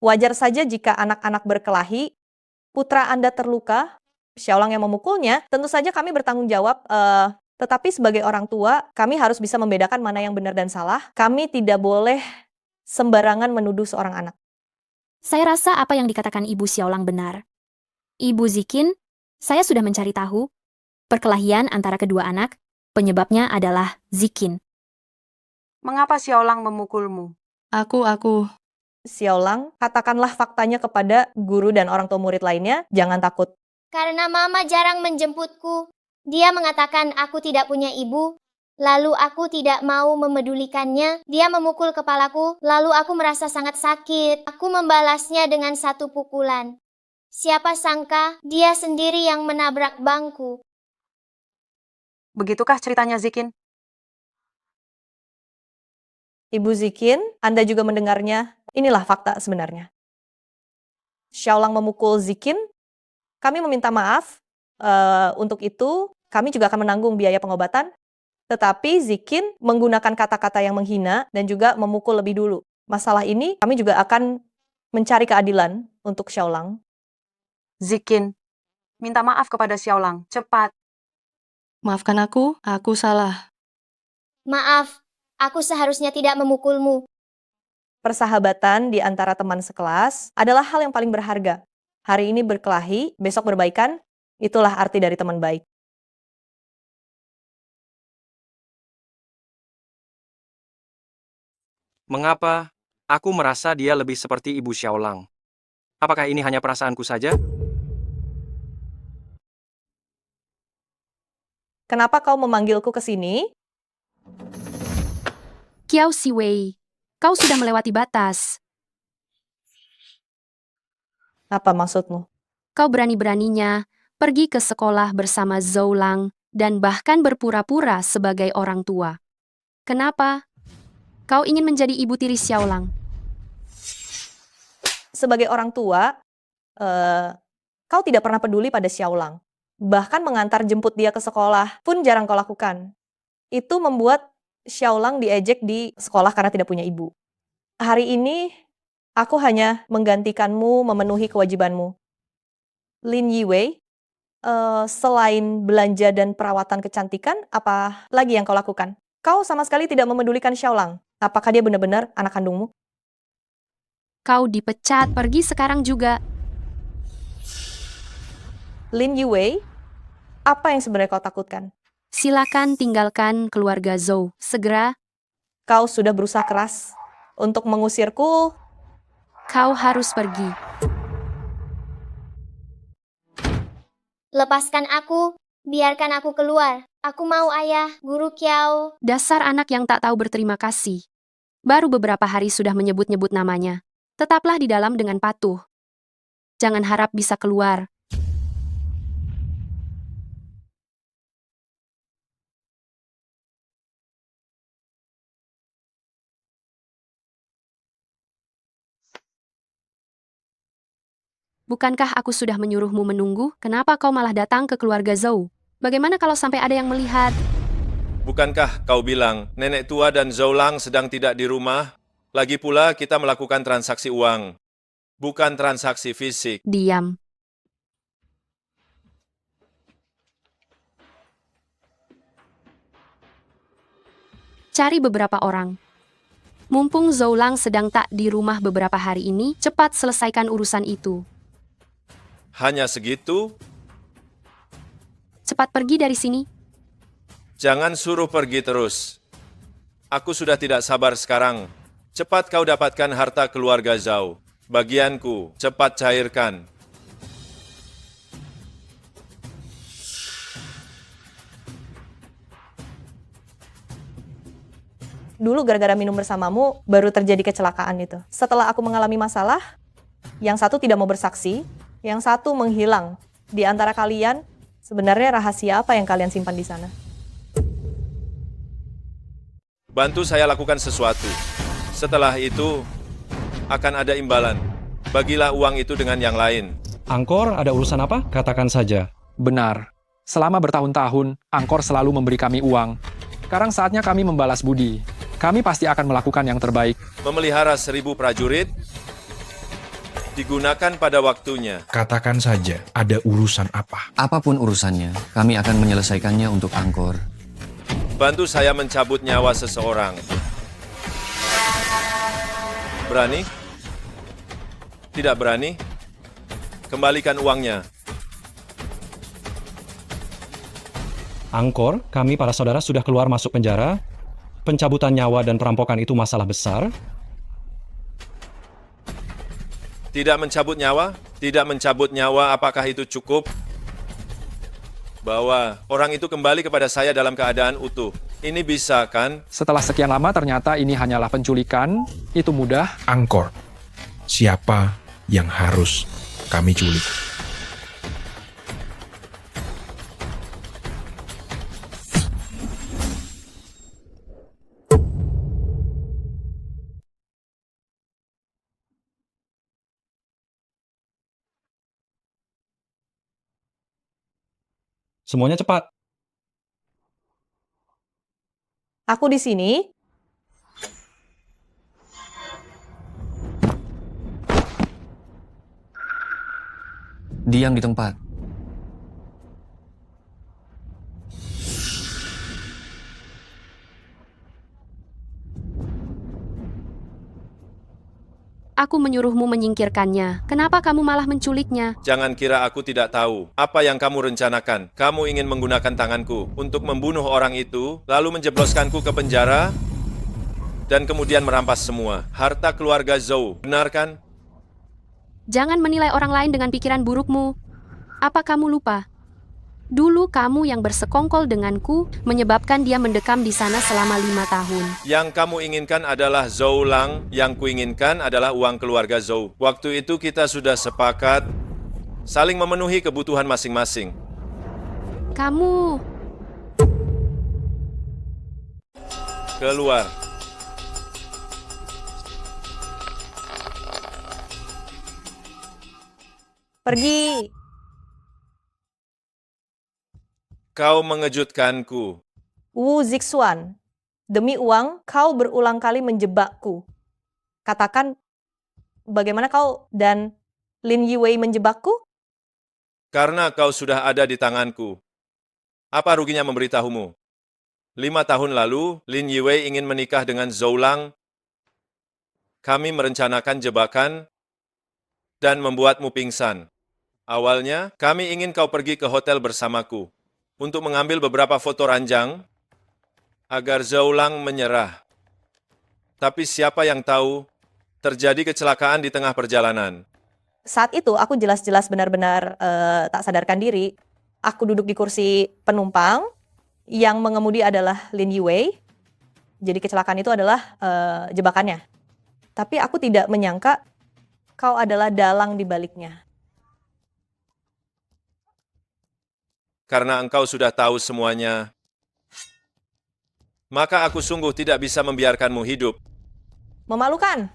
Wajar saja jika anak-anak berkelahi, putra Anda terluka, Xiaolang yang memukulnya, tentu saja kami bertanggung jawab, tetapi sebagai orang tua, kami harus bisa membedakan mana yang benar dan salah. Kami tidak boleh sembarangan menuduh seorang anak. Saya rasa apa yang dikatakan Ibu Xiaolang benar. Ibu Zikin, saya sudah mencari tahu. Perkelahian antara kedua anak, penyebabnya adalah Zikin. Mengapa Xiaolang memukulmu? Aku. Xiaolang, katakanlah faktanya kepada guru dan orang tua murid lainnya, jangan takut. Karena mama jarang menjemputku. Dia mengatakan aku tidak punya ibu. Lalu aku tidak mau memedulikannya. Dia memukul kepalaku, lalu aku merasa sangat sakit. Aku membalasnya dengan satu pukulan. Siapa sangka dia sendiri yang menabrak bangku. Begitukah ceritanya, Zikin? Ibu Zikin, Anda juga mendengarnya. Inilah fakta sebenarnya. Xiaolang memukul Zikin. Kami meminta maaf. Untuk itu, kami juga akan menanggung biaya pengobatan. Tetapi Zikin menggunakan kata-kata yang menghina dan juga memukul lebih dulu. Masalah ini kami juga akan mencari keadilan untuk Xiaolang. Zikin, minta maaf kepada Xiaolang. Cepat. Maafkan aku salah. Maaf, aku seharusnya tidak memukulmu. Persahabatan di antara teman sekelas adalah hal yang paling berharga. Hari ini berkelahi, besok berbaikan, itulah arti dari teman baik. Mengapa aku merasa dia lebih seperti Ibu Xiaolang? Apakah ini hanya perasaanku saja? Kenapa kau memanggilku ke sini? Kiao Siwei, kau sudah melewati batas. Apa maksudmu? Kau berani-beraninya pergi ke sekolah bersama Zhou Lang dan bahkan berpura-pura sebagai orang tua. Kenapa? Kau ingin menjadi ibu tiri Xiaolang. Sebagai orang tua, kau tidak pernah peduli pada Xiaolang. Bahkan mengantar jemput dia ke sekolah pun jarang kau lakukan. Itu membuat Xiaolang diejek di sekolah karena tidak punya ibu. Hari ini, aku hanya menggantikanmu memenuhi kewajibanmu. Lin Yiwei, selain belanja dan perawatan kecantikan, apa lagi yang kau lakukan? Kau sama sekali tidak memedulikan Xiaolang. Apakah dia benar-benar anak kandungmu? Kau dipecat, pergi sekarang juga. Lin Yiwei, apa yang sebenarnya kau takutkan? Silakan tinggalkan keluarga Zhou segera. Kau sudah berusaha keras untuk mengusirku. Kau harus pergi. Lepaskan aku, biarkan aku keluar. Aku mau ayah, Guru Kiao. Dasar anak yang tak tahu berterima kasih. Baru beberapa hari sudah menyebut-nyebut namanya. Tetaplah di dalam dengan patuh. Jangan harap bisa keluar. Bukankah aku sudah menyuruhmu menunggu? Kenapa kau malah datang ke keluarga Zhou? Bagaimana kalau sampai ada yang melihat? Bukankah kau bilang nenek tua dan Zhou Lang sedang tidak di rumah? Lagi pula kita melakukan transaksi uang, bukan transaksi fisik. Diam. Cari beberapa orang. Mumpung Zhoulang sedang tak di rumah beberapa hari ini, cepat selesaikan urusan itu. Hanya segitu? Cepat pergi dari sini. Jangan suruh pergi terus. Aku sudah tidak sabar sekarang. Cepat kau dapatkan harta keluarga Zhao. Bagianku, cepat cairkan. Dulu gara-gara minum bersamamu, baru terjadi kecelakaan itu. Setelah aku mengalami masalah, yang satu tidak mau bersaksi, yang satu menghilang. Di antara kalian, sebenarnya rahasia apa yang kalian simpan di sana? Bantu saya lakukan sesuatu. Setelah itu, akan ada imbalan. Bagilah uang itu dengan yang lain. Angkor, ada urusan apa? Katakan saja. Benar. Selama bertahun-tahun, Angkor selalu memberi kami uang. Sekarang saatnya kami membalas budi. Kami pasti akan melakukan yang terbaik. Memelihara 1000 prajurit digunakan pada waktunya. Katakan saja, ada urusan apa? Apapun urusannya, kami akan menyelesaikannya untuk Angkor. Bantu saya mencabut nyawa seseorang. Berani? Tidak berani? Kembalikan uangnya. Angkor, kami para saudara sudah keluar masuk penjara. Pencabutan nyawa dan perampokan itu masalah besar. Tidak mencabut nyawa? Tidak mencabut nyawa, apakah itu cukup? Bawa orang itu kembali kepada saya dalam keadaan utuh. Ini bisa, kan? Setelah sekian lama ternyata ini hanyalah penculikan. Itu mudah. Angkor, siapa yang harus kami culik? Semuanya cepat. Aku di sini. Diam di tempat. Aku menyuruhmu menyingkirkannya. Kenapa kamu malah menculiknya? Jangan kira aku tidak tahu apa yang kamu rencanakan. Kamu ingin menggunakan tanganku untuk membunuh orang itu, lalu menjebloskanku ke penjara, dan kemudian merampas semua harta keluarga Zhou. Benar kan? Jangan menilai orang lain dengan pikiran burukmu. Apa kamu lupa? Dulu kamu yang bersekongkol denganku, menyebabkan dia mendekam di sana selama 5 tahun. Yang kamu inginkan adalah Zhoulang, yang kuinginkan adalah uang keluarga Zhou. Waktu itu kita sudah sepakat saling memenuhi kebutuhan masing-masing. Kamu... Keluar. Pergi. Kau mengejutkanku. Wu Zixuan, demi uang kau berulang kali menjebakku. Katakan, bagaimana kau dan Lin Yiwei menjebakku? Karena kau sudah ada di tanganku. Apa ruginya memberitahumu? 5 tahun lalu, Lin Yiwei ingin menikah dengan Zhoulang. Kami merencanakan jebakan dan membuatmu pingsan. Awalnya, kami ingin kau pergi ke hotel bersamaku untuk mengambil beberapa foto ranjang agar Zhoulang menyerah. Tapi siapa yang tahu, terjadi kecelakaan di tengah perjalanan. Saat itu aku jelas-jelas benar-benar tak sadarkan diri. Aku duduk di kursi penumpang, yang mengemudi adalah Lin Yiwei. Jadi kecelakaan itu adalah jebakannya. Tapi aku tidak menyangka kau adalah dalang di baliknya. Karena engkau sudah tahu semuanya, maka aku sungguh tidak bisa membiarkanmu hidup. Memalukan.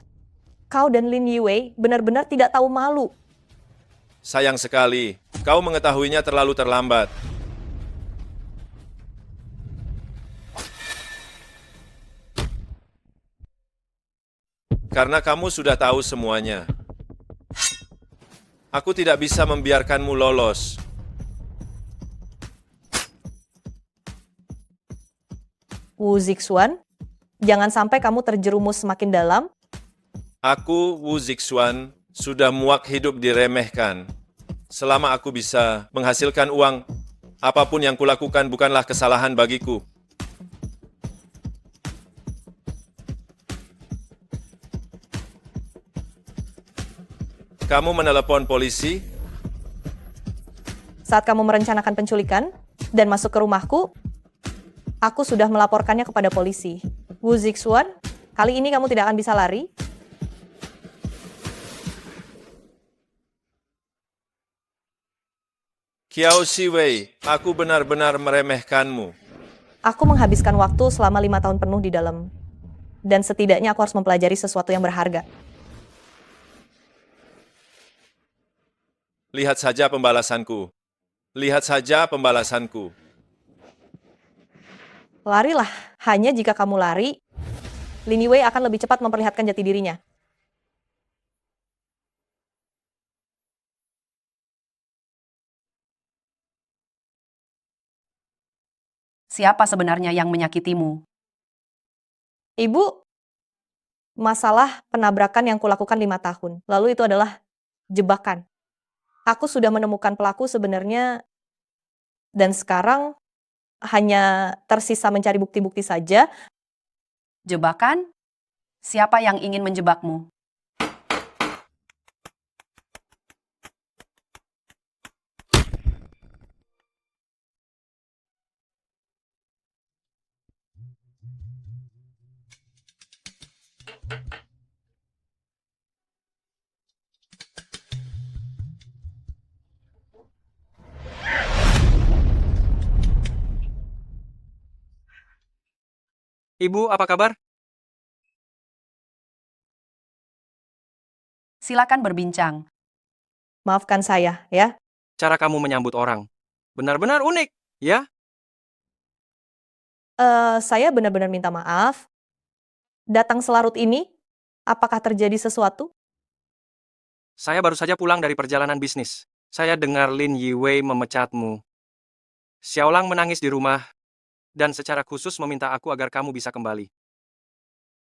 Kau dan Lin Yiwei benar-benar tidak tahu malu. Sayang sekali, kau mengetahuinya terlalu terlambat. Karena kamu sudah tahu semuanya. Aku tidak bisa membiarkanmu lolos. Wu Zixuan, Jangan sampai kamu terjerumus semakin dalam. Aku, Wu Zixuan, sudah muak hidup diremehkan. Selama aku bisa menghasilkan uang, apapun yang kulakukan bukanlah kesalahan bagiku. Kamu menelepon polisi? Saat kamu merencanakan penculikan dan masuk ke rumahku, aku sudah melaporkannya kepada polisi. Wu Zixuan, kali ini kamu tidak akan bisa lari. Qiao Siwei, aku benar-benar meremehkanmu. Aku menghabiskan waktu selama 5 tahun penuh di dalam. Dan setidaknya aku harus mempelajari sesuatu yang berharga. Lihat saja pembalasanku. Lihat saja pembalasanku. Larilah, hanya jika kamu lari, Lin Yue akan lebih cepat memperlihatkan jati dirinya. Siapa sebenarnya yang menyakitimu? Ibu, masalah penabrakan yang kulakukan 5 tahun. Lalu itu adalah jebakan. Aku sudah menemukan pelaku sebenarnya, dan sekarang hanya tersisa mencari bukti-bukti saja. Jebakan? Siapa yang ingin menjebakmu? Ibu, apa kabar? Silakan berbincang. Maafkan saya, ya. Cara kamu menyambut orang benar-benar unik, ya? Saya benar-benar minta maaf. Datang selarut ini, apakah terjadi sesuatu? Saya baru saja pulang dari perjalanan bisnis. Saya dengar Lin Yiwei memecatmu. Xiaolang menangis di rumah, dan secara khusus meminta aku agar kamu bisa kembali.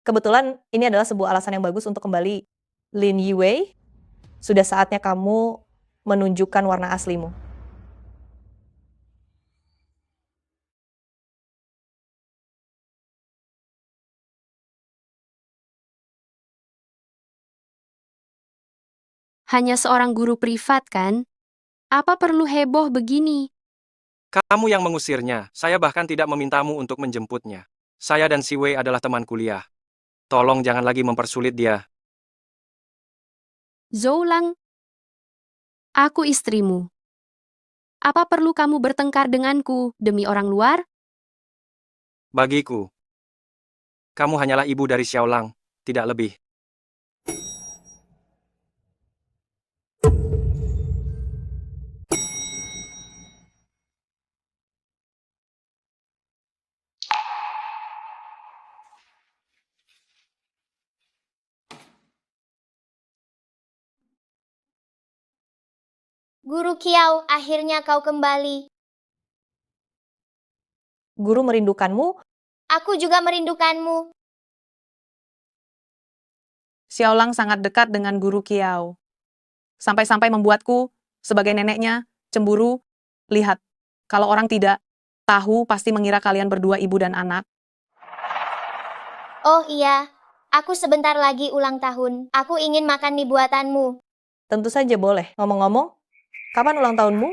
Kebetulan ini adalah sebuah alasan yang bagus untuk kembali. Lin Yiwei, sudah saatnya kamu menunjukkan warna aslimu. Hanya seorang guru privat kan? Apa perlu heboh begini? Kamu yang mengusirnya, saya bahkan tidak memintamu untuk menjemputnya. Saya dan Si Wei adalah teman kuliah. Tolong jangan lagi mempersulit dia. Zhou Lang, aku istrimu. Apa perlu kamu bertengkar denganku demi orang luar? Bagiku, kamu hanyalah ibu dari Xiaolang, tidak lebih. Guru Qiao, akhirnya kau kembali. Guru merindukanmu. Aku juga merindukanmu. Xiaolang sangat dekat dengan guru Qiao. Sampai-sampai membuatku, sebagai neneknya, cemburu. Lihat, kalau orang tidak tahu pasti mengira kalian berdua ibu dan anak. Oh iya, aku sebentar lagi ulang tahun. Aku ingin makan mie buatanmu. Tentu saja boleh. Ngomong-ngomong, kapan ulang tahunmu?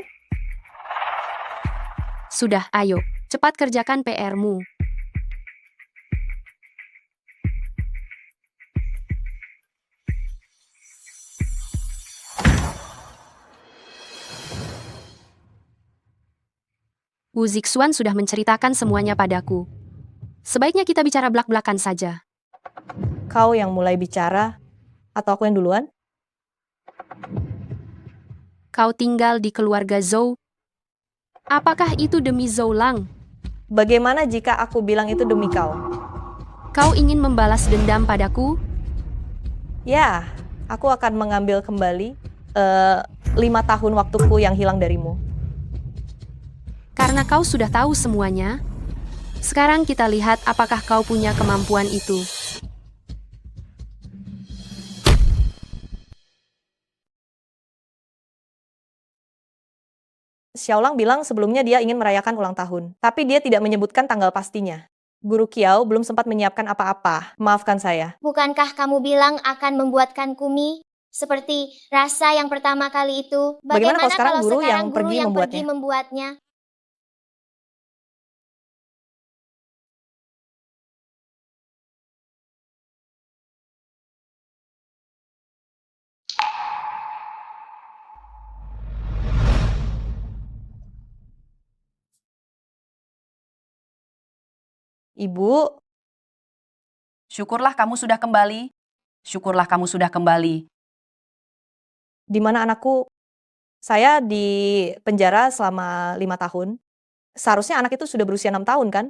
Sudah, ayo, cepat kerjakan PR-mu. Wu Zixuan sudah menceritakan semuanya padaku. Sebaiknya kita bicara belak-belakan saja. Kau yang mulai bicara, atau aku yang duluan? Kau tinggal di keluarga Zhou. Apakah itu demi Zhou Lang? Bagaimana jika aku bilang itu demi kau? Kau ingin membalas dendam padaku? Ya, aku akan mengambil kembali 5 tahun waktuku yang hilang darimu. Karena kau sudah tahu semuanya, Sekarang kita lihat apakah kau punya kemampuan itu. Xiaolang bilang sebelumnya dia ingin merayakan ulang tahun, tapi dia tidak menyebutkan tanggal pastinya. Guru Kiao belum sempat menyiapkan apa-apa. Maafkan saya. Bukankah kamu bilang akan membuatkanku mie? Seperti rasa yang pertama kali itu. Bagaimana kalau sekarang guru yang guru pergi yang membuatnya? pergi membuatnya? Ibu, Syukurlah kamu sudah kembali. Syukurlah kamu sudah kembali. di mana anakku? Saya di penjara selama 5 tahun. Seharusnya anak itu sudah berusia 6 tahun, kan?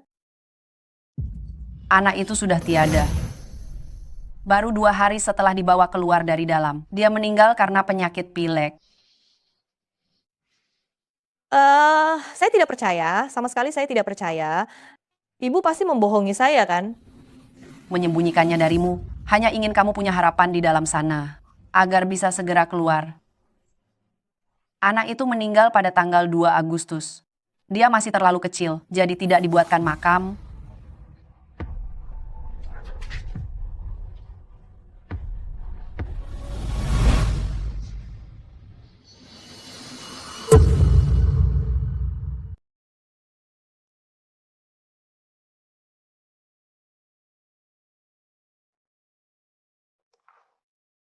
Anak itu sudah tiada. Baru 2 hari setelah dibawa keluar dari dalam, dia meninggal karena penyakit pilek. Saya tidak percaya. Sama sekali saya tidak percaya. Ibu pasti membohongi saya, kan? Menyembunyikannya darimu, hanya ingin kamu punya harapan di dalam sana, agar bisa segera keluar. Anak itu meninggal pada tanggal 2 Agustus. Dia masih terlalu kecil, jadi tidak dibuatkan makam.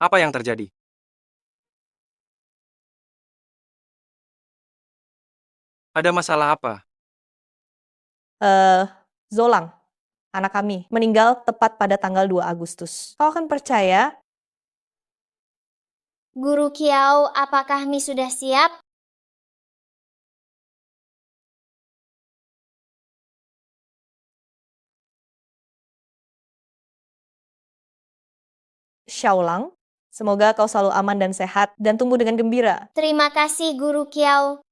Apa yang terjadi? Ada masalah apa? Zolang, anak kami, meninggal tepat pada tanggal 2 Agustus. Kau akan percaya? Guru Kiao, apakah mie sudah siap? Xiaolang, semoga kau selalu aman dan sehat dan tumbuh dengan gembira. Terima kasih Guru Kiao.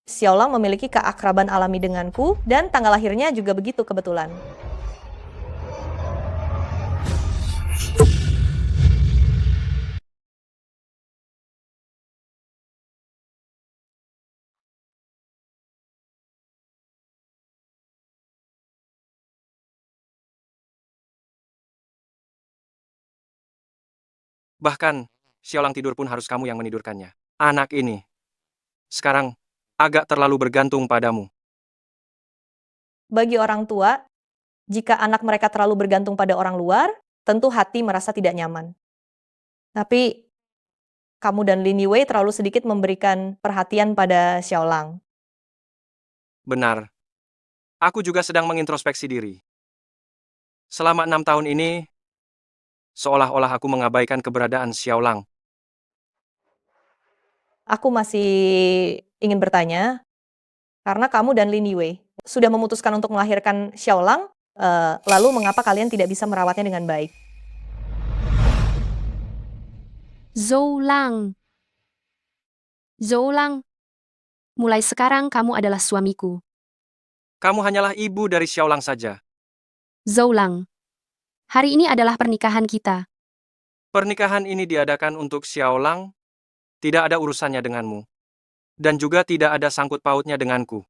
Xiaolang memiliki keakraban alami denganku dan tanggal lahirnya juga begitu kebetulan. Bahkan, Xiaolang tidur pun harus kamu yang menidurkannya. Anak ini, sekarang, agak terlalu bergantung padamu. Bagi orang tua, jika anak mereka terlalu bergantung pada orang luar, tentu hati merasa tidak nyaman. Tapi, kamu dan Lin Yue terlalu sedikit memberikan perhatian pada Xiaolang. Benar. Aku juga sedang mengintrospeksi diri. Selama 6 tahun ini, seolah-olah aku mengabaikan keberadaan Xiaolang. Aku masih ingin bertanya, karena kamu dan Lin Yue sudah memutuskan untuk melahirkan Xiaolang, lalu mengapa kalian tidak bisa merawatnya dengan baik? Zoulang. Zoulang. Mulai sekarang kamu adalah suamiku. Kamu hanyalah ibu dari Xiaolang saja. Zoulang. Hari ini adalah pernikahan kita. Pernikahan ini diadakan untuk Xiaolang, tidak ada urusannya denganmu. Dan juga tidak ada sangkut pautnya denganku.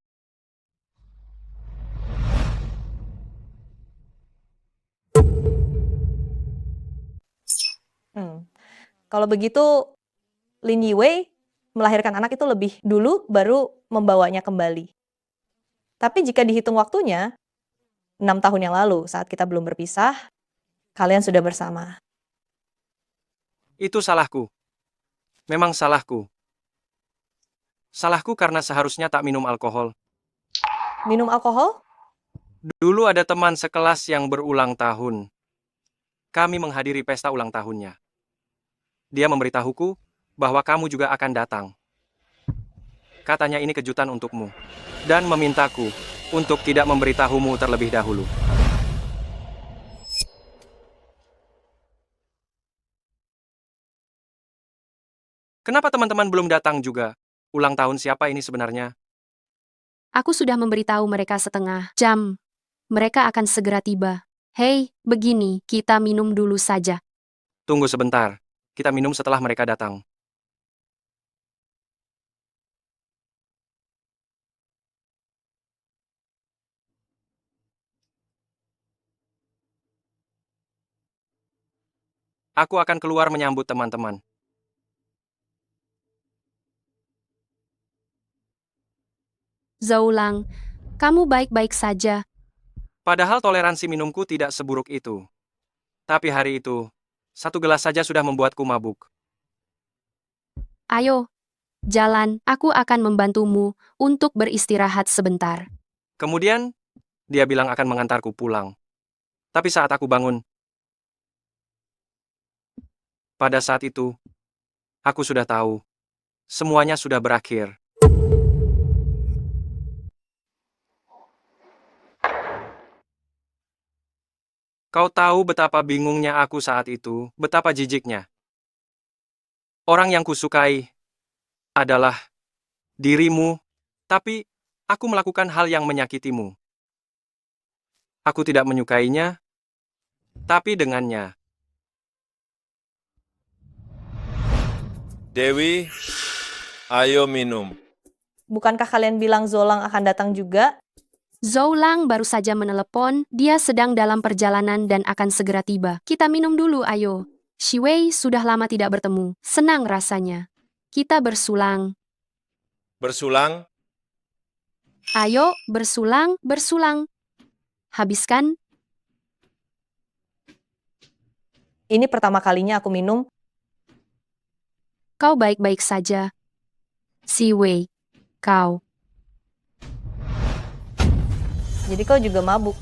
Kalau begitu, Lin Yue melahirkan anak itu lebih dulu, baru membawanya kembali. Tapi jika dihitung waktunya, 6 tahun yang lalu saat kita belum berpisah, kalian sudah bersama. Itu salahku. Memang salahku. Salahku karena seharusnya tak minum alkohol. Minum alkohol? Dulu ada teman sekelas yang berulang tahun. Kami menghadiri pesta ulang tahunnya. Dia memberitahuku bahwa kamu juga akan datang. Katanya ini kejutan untukmu. Dan memintaku untuk tidak memberitahumu terlebih dahulu. Kenapa teman-teman belum datang juga? Ulang tahun siapa ini sebenarnya? Aku sudah memberitahu mereka setengah jam. Mereka akan segera tiba. Hei, begini, kita minum dulu saja. Tunggu sebentar. Kita minum setelah mereka datang. Aku akan keluar menyambut teman-teman. Zoulang, kamu baik-baik saja. Padahal toleransi minumku tidak seburuk itu. Tapi hari itu, 1 gelas saja sudah membuatku mabuk. Ayo, jalan, aku akan membantumu untuk beristirahat sebentar. Kemudian, dia bilang akan mengantarku pulang. Tapi saat aku bangun, pada saat itu, aku sudah tahu. Semuanya sudah berakhir. Kau tahu betapa bingungnya aku saat itu, betapa jijiknya. Orang yang kusukai adalah dirimu, tapi aku melakukan hal yang menyakitimu. Aku tidak menyukainya, tapi dengannya. Dewi, ayo minum. Bukankah kalian bilang Zolang akan datang juga? Zoulang baru saja menelepon, dia sedang dalam perjalanan dan akan segera tiba. Kita minum dulu, ayo. Shiwei sudah lama tidak bertemu. Senang rasanya. Kita bersulang. Bersulang? Ayo, bersulang, bersulang. Habiskan. Ini pertama kalinya aku minum. Kau baik-baik saja. Shiwei, kau. Jadi kau juga mabuk.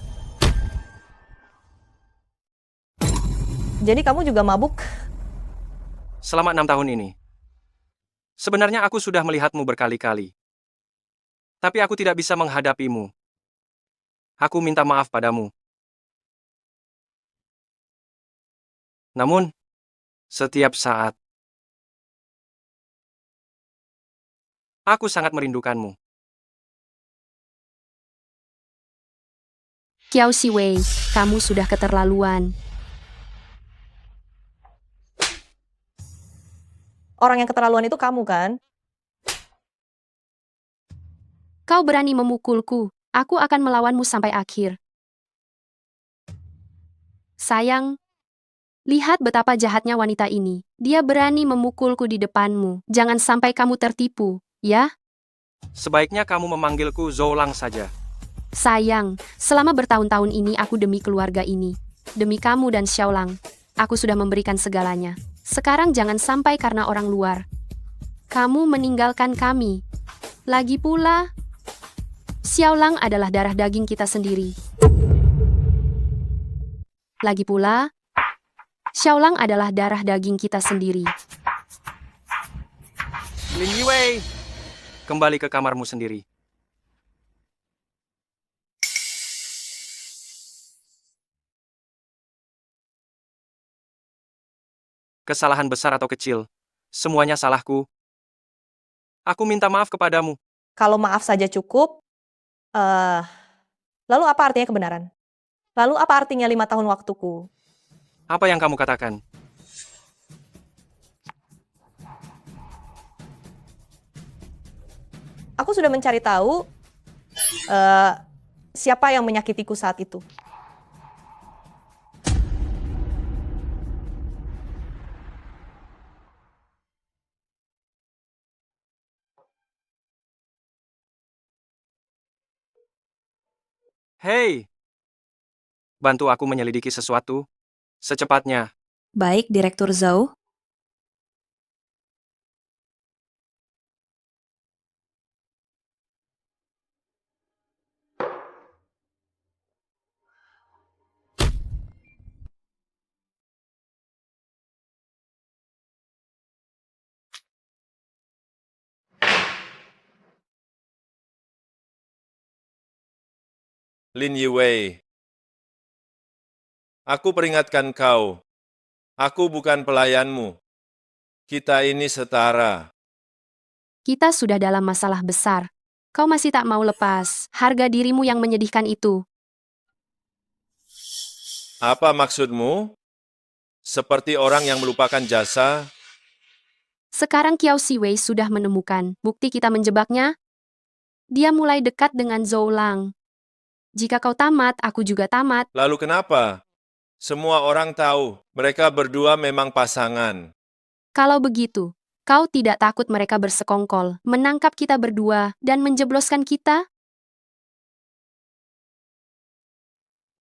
Jadi kamu juga mabuk? Selama 6 tahun ini. Sebenarnya aku sudah melihatmu berkali-kali. Tapi aku tidak bisa menghadapimu. Aku minta maaf padamu. Namun, setiap saat, aku sangat merindukanmu. Kiao Shiwei, kamu sudah keterlaluan. Orang yang keterlaluan itu kamu kan? Kau berani memukulku. Aku akan melawanmu sampai akhir. Sayang, lihat betapa jahatnya wanita ini. Dia berani memukulku di depanmu. Jangan sampai kamu tertipu, ya? Sebaiknya kamu memanggilku Zoulang saja. Sayang, selama bertahun-tahun ini aku demi keluarga ini. Demi kamu dan Xiaolang. Aku sudah memberikan segalanya. Sekarang jangan sampai karena orang luar. Kamu meninggalkan kami. Lagi pula, Xiaolang adalah darah daging kita sendiri. Lagi pula, Xiaolang adalah darah daging kita sendiri. Lin Yiwei, kembali ke kamarmu sendiri. Kesalahan besar atau kecil, semuanya salahku. Aku minta maaf kepadamu. Kalau maaf saja cukup, lalu apa artinya kebenaran? Lalu apa artinya 5 tahun waktuku? Apa yang kamu katakan? Aku sudah mencari tahu siapa yang menyakitiku saat itu. Hei, bantu aku menyelidiki sesuatu secepatnya. Baik, Direktur Zhao. Lin Yiwei, aku peringatkan kau. Aku bukan pelayanmu. Kita ini setara. Kita sudah dalam masalah besar. Kau masih tak mau lepas harga dirimu yang menyedihkan itu. Apa maksudmu? Seperti orang yang melupakan jasa. Sekarang Kiao Siwei sudah menemukan bukti kita menjebaknya. Dia mulai dekat dengan Zhou Lang. Jika kau tamat, aku juga tamat. Lalu kenapa? Semua orang tahu, mereka berdua memang pasangan. Kalau begitu, kau tidak takut mereka bersekongkol, menangkap kita berdua, dan menjebloskan kita?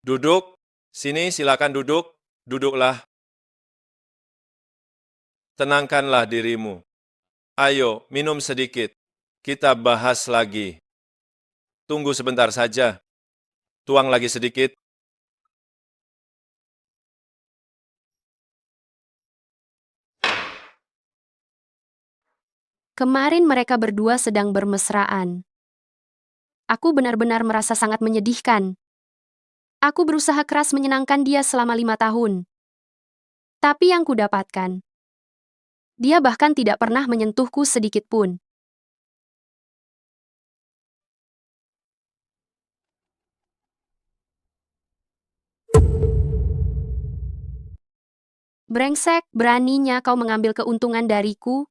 Duduk. Sini, silakan duduk. Duduklah. Tenangkanlah dirimu. Ayo, minum sedikit. Kita bahas lagi. Tunggu sebentar saja. Tuang lagi sedikit. Kemarin mereka berdua sedang bermesraan. Aku benar-benar merasa sangat menyedihkan. Aku berusaha keras menyenangkan dia selama 5 tahun. Tapi yang kudapatkan, dia bahkan tidak pernah menyentuhku sedikit pun. Brengsek, beraninya kau mengambil keuntungan dariku?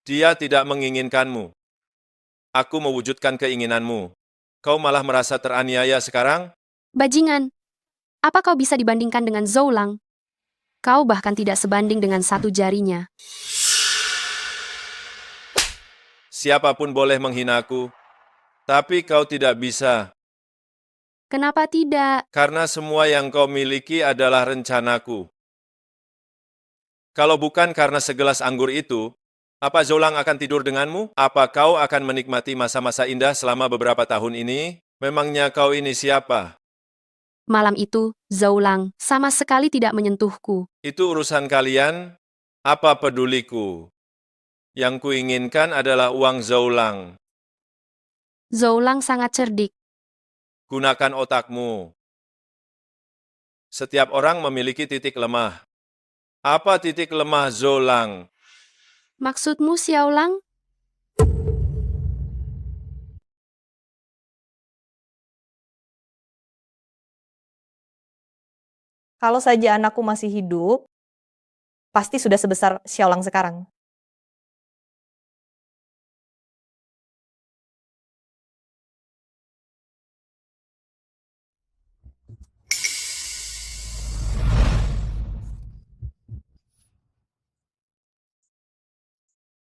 Dia tidak menginginkanmu. Aku mewujudkan keinginanmu. Kau malah merasa teraniaya sekarang? Bajingan, apa kau bisa dibandingkan dengan Zhou Lang? Kau bahkan tidak sebanding dengan satu jarinya. Siapapun boleh menghinaku, tapi kau tidak bisa. Kenapa tidak? Karena semua yang kau miliki adalah rencanaku. Kalau bukan karena segelas anggur itu, apa Zhou Lang akan tidur denganmu? Apa kau akan menikmati masa-masa indah selama beberapa tahun ini? Memangnya kau ini siapa? Malam itu, Zhou Lang sama sekali tidak menyentuhku. Itu urusan kalian, apa peduliku? Yang kuinginkan adalah uang Zhou Lang. Zhou Lang sangat cerdik. Gunakan otakmu. Setiap orang memiliki titik lemah. Apa titik lemah Zhou Lang? Maksudmu Xiao Lang? Kalau saja anakku masih hidup, pasti sudah sebesar Xiaolang sekarang.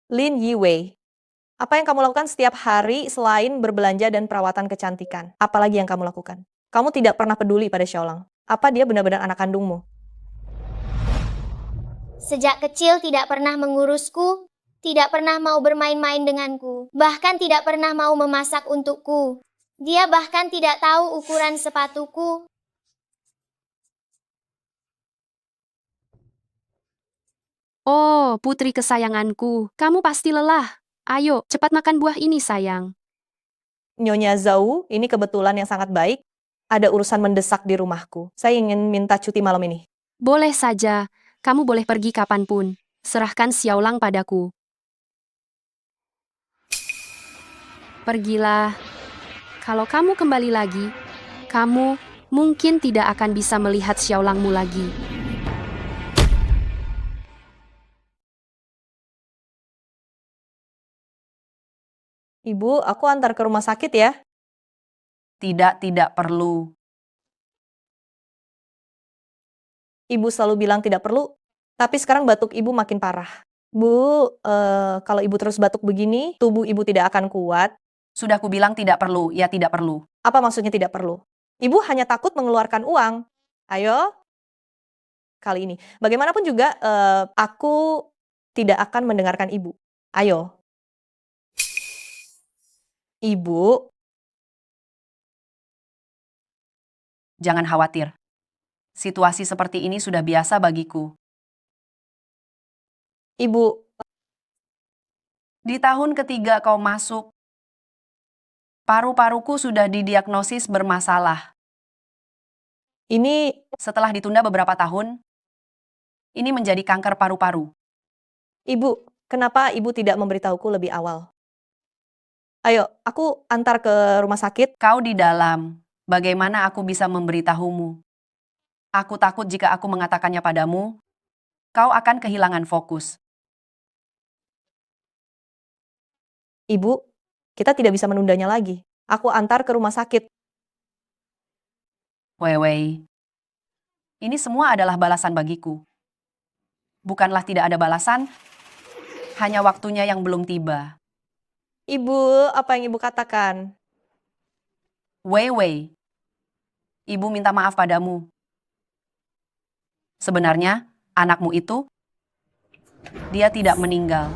Lin Yiwei, apa yang kamu lakukan setiap hari selain berbelanja dan perawatan kecantikan? Apalagi yang kamu lakukan? Kamu tidak pernah peduli pada Xiaolang. Apa dia benar-benar anak kandungmu? Sejak kecil tidak pernah mengurusku, tidak pernah mau bermain-main denganku, bahkan tidak pernah mau memasak untukku. Dia bahkan tidak tahu ukuran sepatuku. Oh, putri kesayanganku, kamu pasti lelah. Ayo, cepat makan buah ini, sayang. Nyonya Zhou, ini kebetulan yang sangat baik. Ada urusan mendesak di rumahku. Saya ingin minta cuti malam ini. Boleh saja, kamu boleh pergi kapanpun. Serahkan Xiao Lang padaku. Pergilah. Kalau kamu kembali lagi, kamu mungkin tidak akan bisa melihat Xiao Langmu lagi. Ibu, aku antar ke rumah sakit ya. Tidak perlu. Ibu selalu bilang tidak perlu, tapi sekarang batuk ibu makin parah. Bu, kalau ibu terus batuk begini, tubuh ibu tidak akan kuat. Sudah kubilang tidak perlu, ya tidak perlu. Apa maksudnya tidak perlu? Ibu hanya takut mengeluarkan uang. Ayo, kali ini. Bagaimanapun juga, aku tidak akan mendengarkan ibu. Ayo. Ibu, Jangan khawatir. Situasi seperti ini sudah biasa bagiku. Ibu, Di tahun ketiga kau masuk, paru-paruku sudah didiagnosis bermasalah. ini Setelah ditunda beberapa tahun, ini menjadi kanker paru-paru. Ibu, kenapa ibu tidak memberitahuku lebih awal? Ayo, aku antar ke rumah sakit. Kau di dalam. Bagaimana aku bisa memberitahumu? Aku takut jika aku mengatakannya padamu, kau akan kehilangan fokus. Ibu, kita tidak bisa menundanya lagi. Aku antar ke rumah sakit. Wei, ini semua adalah balasan bagiku. Bukanlah tidak ada balasan, hanya waktunya yang belum tiba. Ibu, apa yang ibu katakan? Wei, ibu minta maaf padamu. Sebenarnya, anakmu itu, dia tidak meninggal.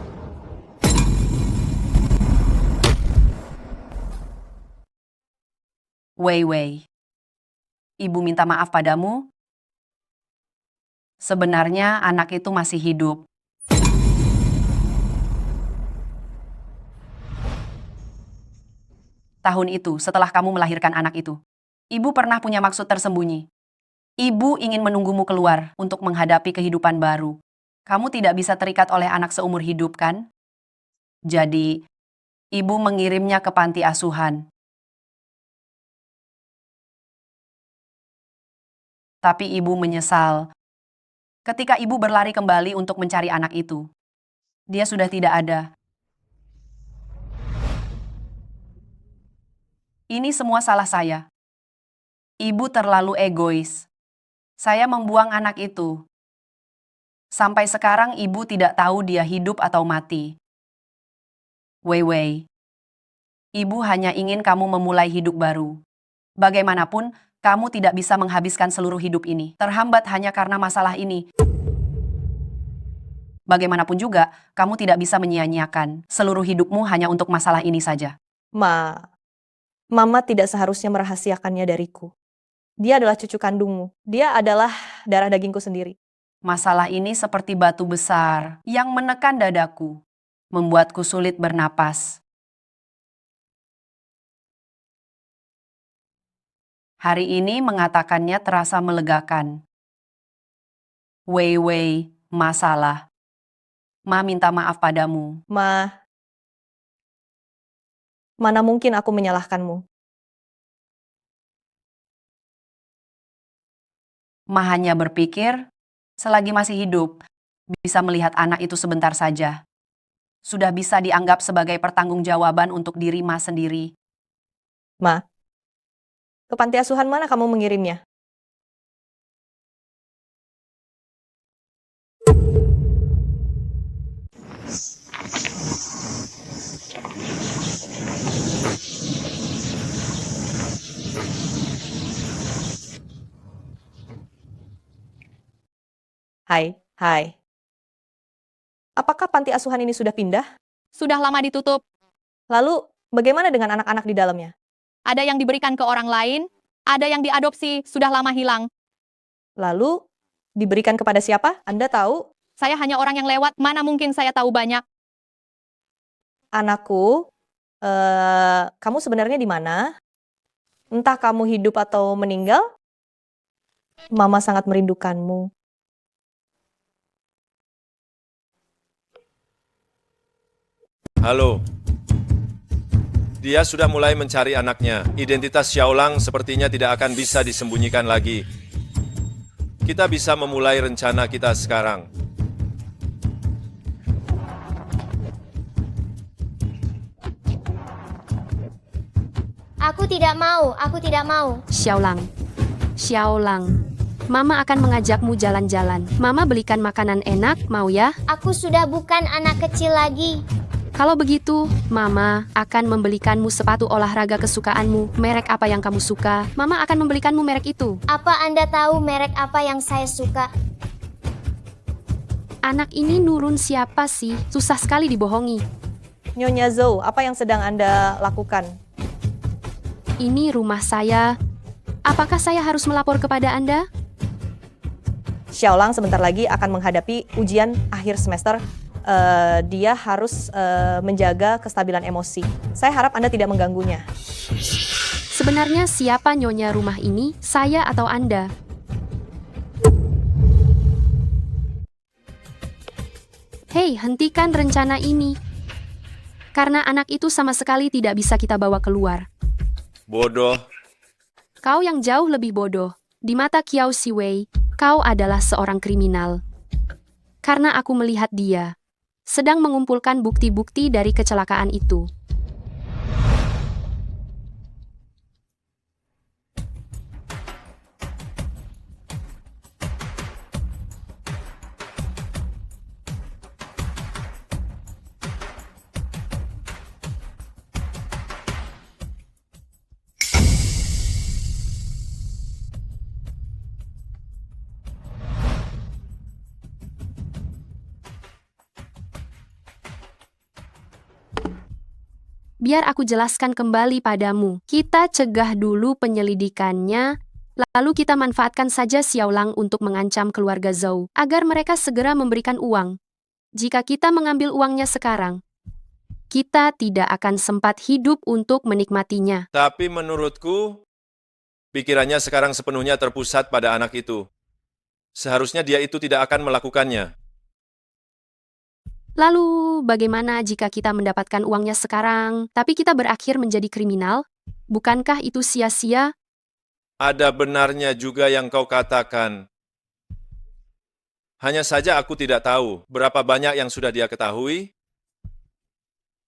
Wei, ibu minta maaf padamu. Sebenarnya anak itu masih hidup. Tahun itu, setelah kamu melahirkan anak itu, ibu pernah punya maksud tersembunyi. Ibu ingin menunggumu keluar untuk menghadapi kehidupan baru. Kamu tidak bisa terikat oleh anak seumur hidup, kan? Jadi, ibu mengirimnya ke panti asuhan. Tapi ibu menyesal. Ketika ibu berlari kembali untuk mencari anak itu, dia sudah tidak ada. Ini semua salah saya. Ibu terlalu egois. Saya membuang anak itu. Sampai sekarang ibu tidak tahu dia hidup atau mati. Wei, ibu hanya ingin kamu memulai hidup baru. Bagaimanapun, kamu tidak bisa menghabiskan seluruh hidup ini. Terhambat hanya karena masalah ini. Bagaimanapun juga, kamu tidak bisa menyia-nyiakan seluruh hidupmu hanya untuk masalah ini saja. Mama tidak seharusnya merahasiakannya dariku. Dia adalah cucu kandungmu. Dia adalah darah dagingku sendiri. Masalah ini seperti batu besar yang menekan dadaku, membuatku sulit bernapas. Hari ini mengatakannya terasa melegakan. Wei, masalah. Ma minta maaf padamu. Mana mungkin aku menyalahkanmu? Ma hanya berpikir, selagi masih hidup, bisa melihat anak itu sebentar saja. Sudah bisa dianggap sebagai pertanggungjawaban untuk diri Ma sendiri. Ma, ke panti asuhan mana kamu mengirimnya? Hai. Apakah panti asuhan ini sudah pindah? Sudah lama ditutup. Lalu, bagaimana dengan anak-anak di dalamnya? Ada yang diberikan ke orang lain, ada yang diadopsi, sudah lama hilang. Lalu, diberikan kepada siapa? Anda tahu? Saya hanya orang yang lewat, mana mungkin saya tahu banyak. Anakku, kamu sebenarnya di mana? Entah kamu hidup atau meninggal? Mama sangat merindukanmu. Halo. Dia sudah mulai mencari anaknya. Identitas Xiaolang sepertinya tidak akan bisa disembunyikan lagi. Kita bisa memulai rencana kita sekarang. Aku tidak mau. Xiaolang. Mama akan mengajakmu jalan-jalan. Mama belikan makanan enak, mau ya? Aku sudah bukan anak kecil lagi. Kalau begitu, Mama akan membelikanmu sepatu olahraga kesukaanmu. Merek apa yang kamu suka, Mama akan membelikanmu merek itu. Apa Anda tahu merek apa yang saya suka? Anak ini Nurun siapa sih? Susah sekali dibohongi. Nyonya Zhou, apa yang sedang Anda lakukan? Ini rumah saya. Apakah saya harus melapor kepada Anda? Xiaolang sebentar lagi akan menghadapi ujian akhir semester. Dia harus menjaga kestabilan emosi. Saya harap Anda tidak mengganggunya. Sebenarnya siapa nyonya rumah ini? Saya atau Anda? Hei, hentikan rencana ini. Karena anak itu sama sekali tidak bisa kita bawa keluar. Bodoh. Kau yang jauh lebih bodoh. Di mata Qiao Siwei, kau adalah seorang kriminal. Karena aku melihat dia sedang mengumpulkan bukti-bukti dari kecelakaan itu. Biar aku jelaskan kembali padamu. Kita cegah dulu penyelidikannya, lalu kita manfaatkan saja Xiaolang untuk mengancam keluarga Zhou, agar mereka segera memberikan uang. Jika kita mengambil uangnya sekarang, kita tidak akan sempat hidup untuk menikmatinya. Tapi menurutku, pikirannya sekarang sepenuhnya terpusat pada anak itu. Seharusnya dia itu tidak akan melakukannya. Lalu, bagaimana jika kita mendapatkan uangnya sekarang, tapi kita berakhir menjadi kriminal? Bukankah itu sia-sia? Ada benarnya juga yang kau katakan. Hanya saja aku tidak tahu berapa banyak yang sudah dia ketahui.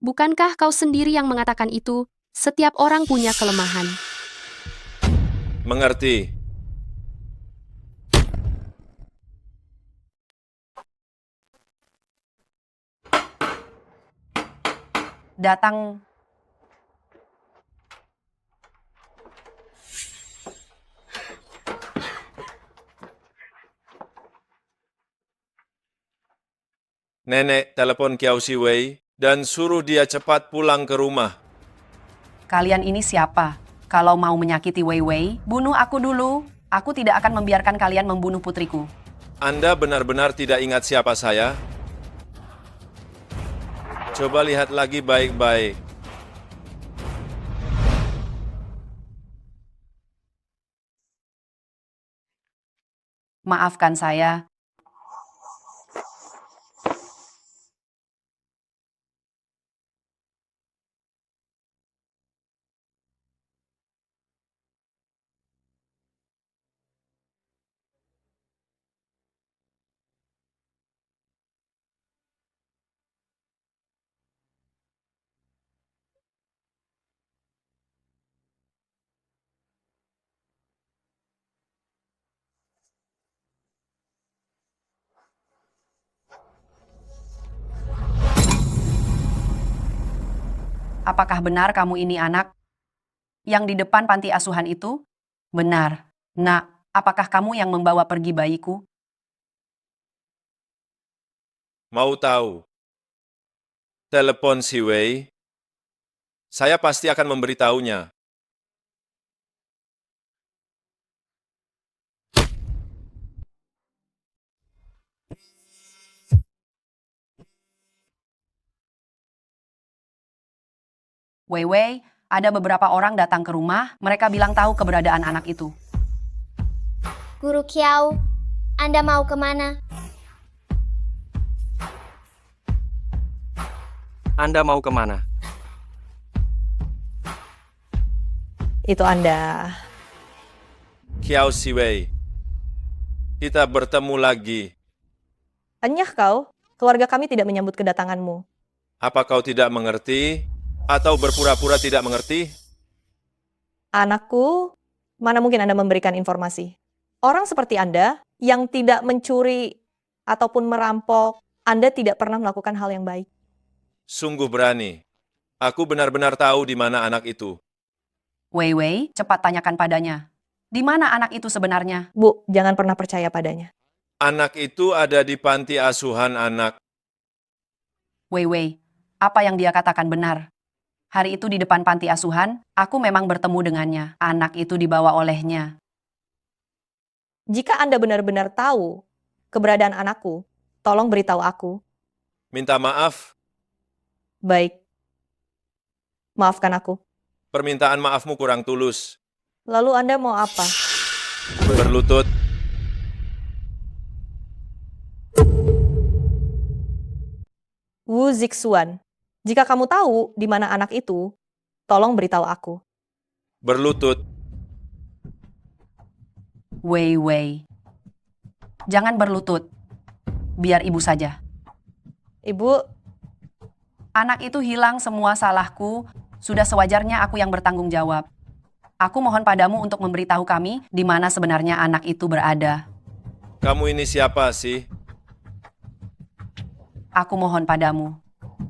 Bukankah kau sendiri yang mengatakan itu? Setiap orang punya kelemahan. Mengerti. Datang. Nenek telepon Qiao Siwei dan suruh dia cepat pulang ke rumah. Kalian ini siapa? Kalau mau menyakiti Wei Wei, bunuh aku dulu. Aku tidak akan membiarkan kalian membunuh putriku. Anda benar-benar tidak ingat siapa saya? Coba lihat lagi baik-baik. Maafkan saya. Apakah benar kamu ini anak yang di depan panti asuhan itu? Benar. Nak, apakah kamu yang membawa pergi bayiku? Mau tahu? Telepon Siwei. Saya pasti akan memberitahunya. Wei Wei, ada beberapa orang datang ke rumah, mereka bilang tahu keberadaan anak itu. Guru Qiao, Anda mau kemana? Anda mau kemana? Itu Anda. Qiao Siwei. Kita bertemu lagi. Anyah kau, keluarga kami tidak menyambut kedatanganmu. Apa kau tidak mengerti? Atau berpura-pura tidak mengerti? Anakku, mana mungkin Anda memberikan informasi? Orang seperti Anda yang tidak mencuri ataupun merampok, Anda tidak pernah melakukan hal yang baik. Sungguh berani. Aku benar-benar tahu di mana anak itu. Wei Wei, cepat tanyakan padanya. Di mana anak itu sebenarnya? Bu, jangan pernah percaya padanya. Anak itu ada di panti asuhan anak. Wei Wei, apa yang dia katakan benar? Hari itu di depan panti asuhan, aku memang bertemu dengannya. Anak itu dibawa olehnya. Jika Anda benar-benar tahu keberadaan anakku, tolong beritahu aku. Minta maaf. Baik. Maafkan aku. Permintaan maafmu kurang tulus. Lalu Anda mau apa? Berlutut. Wu Zixuan. Jika kamu tahu di mana anak itu, tolong beritahu aku. Berlutut. Wei Wei. Jangan berlutut. Biar ibu saja. Ibu, Anak itu hilang, semua salahku. Sudah sewajarnya aku yang bertanggung jawab. Aku mohon padamu untuk memberitahu kami di mana sebenarnya anak itu berada. Kamu ini siapa sih? Aku mohon padamu.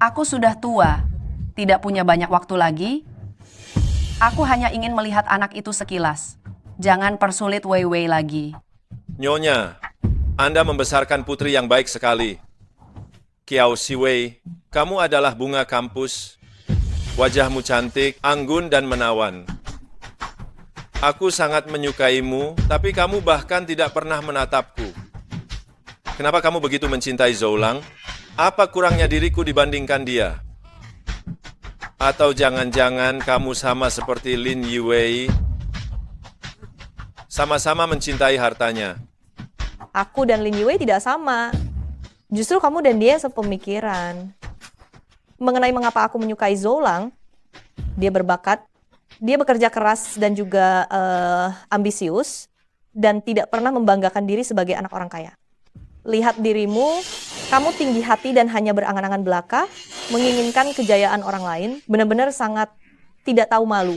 Aku sudah tua, tidak punya banyak waktu lagi. Aku hanya ingin melihat anak itu sekilas. Jangan persulit Wei Wei lagi. Nyonya, Anda membesarkan putri yang baik sekali. Kiao Siwei, kamu adalah bunga kampus. Wajahmu cantik, anggun dan menawan. Aku sangat menyukaimu, tapi kamu bahkan tidak pernah menatapku. Kenapa kamu begitu mencintai Zoulang? Apa kurangnya diriku dibandingkan dia? Atau jangan-jangan kamu sama seperti Lin Yiwei, sama-sama mencintai hartanya? aku dan Lin Yue tidak sama. Justru kamu dan dia sepemikiran. Mengenai mengapa aku menyukai Zoulang, dia berbakat, dia bekerja keras dan juga ambisius, dan tidak pernah membanggakan diri sebagai anak orang kaya. Lihat dirimu, kamu tinggi hati dan hanya berangan-angan belaka, menginginkan kejayaan orang lain, benar-benar sangat tidak tahu malu.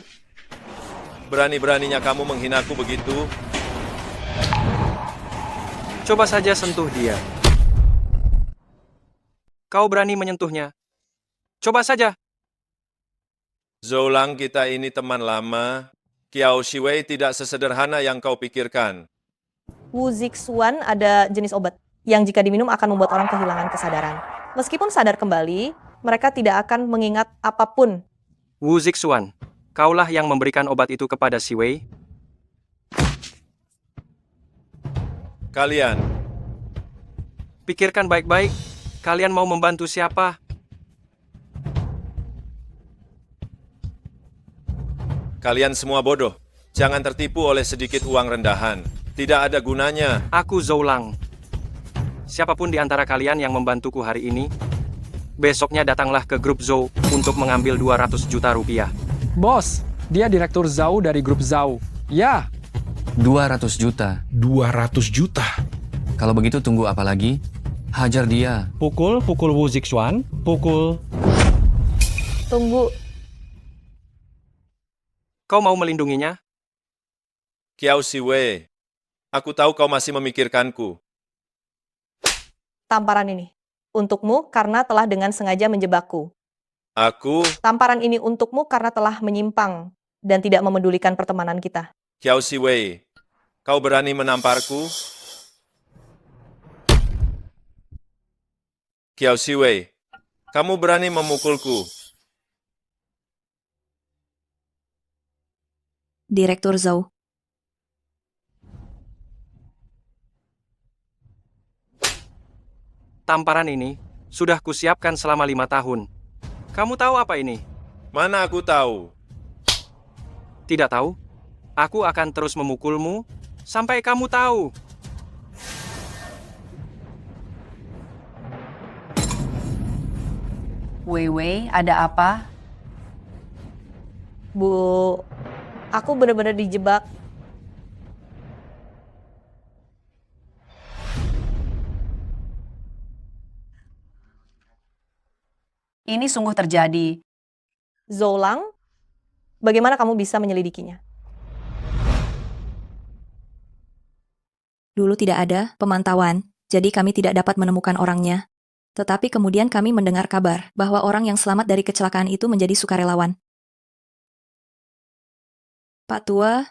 Berani-beraninya kamu menghinaku begitu? Coba saja sentuh dia. Kau berani menyentuhnya. Coba saja. Zoulang, kita ini teman lama. Kiao Siwei tidak sesederhana yang kau pikirkan. Wu Zixuan ada jenis obat yang jika diminum akan membuat orang kehilangan kesadaran. Meskipun sadar kembali, mereka tidak akan mengingat apapun. Wu Zixuan, kaulah yang memberikan obat itu kepada Siwei. Kalian, Pikirkan baik-baik, kalian mau membantu siapa? kalian semua bodoh. Jangan tertipu oleh sedikit uang rendahan. Tidak ada gunanya. Aku Zoulang. Siapapun di antara kalian yang membantuku hari ini, besoknya datanglah ke grup Zhou untuk mengambil 200 juta rupiah. Bos, dia direktur Zhou dari grup Zhou. Ya, 200 juta. 200 juta. Kalau begitu tunggu apa lagi? Hajar dia. Pukul Wu Zixuan, pukul. Tunggu, Kau mau melindunginya? Kiao Siwei, aku tahu kau masih memikirkanku. tamparan ini. Untukmu karena telah dengan sengaja menjebakku. Aku, Tamparan ini untukmu karena telah menyimpang dan tidak memedulikan pertemanan kita. Kiao Siwei, kau berani menamparku? Kiao Siwei, kamu berani memukulku? Direktur Zhou. Tamparan ini sudah kusiapkan selama 5 tahun. Kamu tahu apa ini? Mana aku tahu? Tidak tahu? Aku akan terus memukulmu sampai kamu tahu. Wei Wei, ada apa? Bu, aku benar-benar dijebak. Ini sungguh terjadi. Zoulang, bagaimana kamu bisa menyelidikinya? Dulu tidak ada pemantauan, jadi kami tidak dapat menemukan orangnya. Tetapi kemudian kami mendengar kabar bahwa orang yang selamat dari kecelakaan itu menjadi sukarelawan. Pak Tua,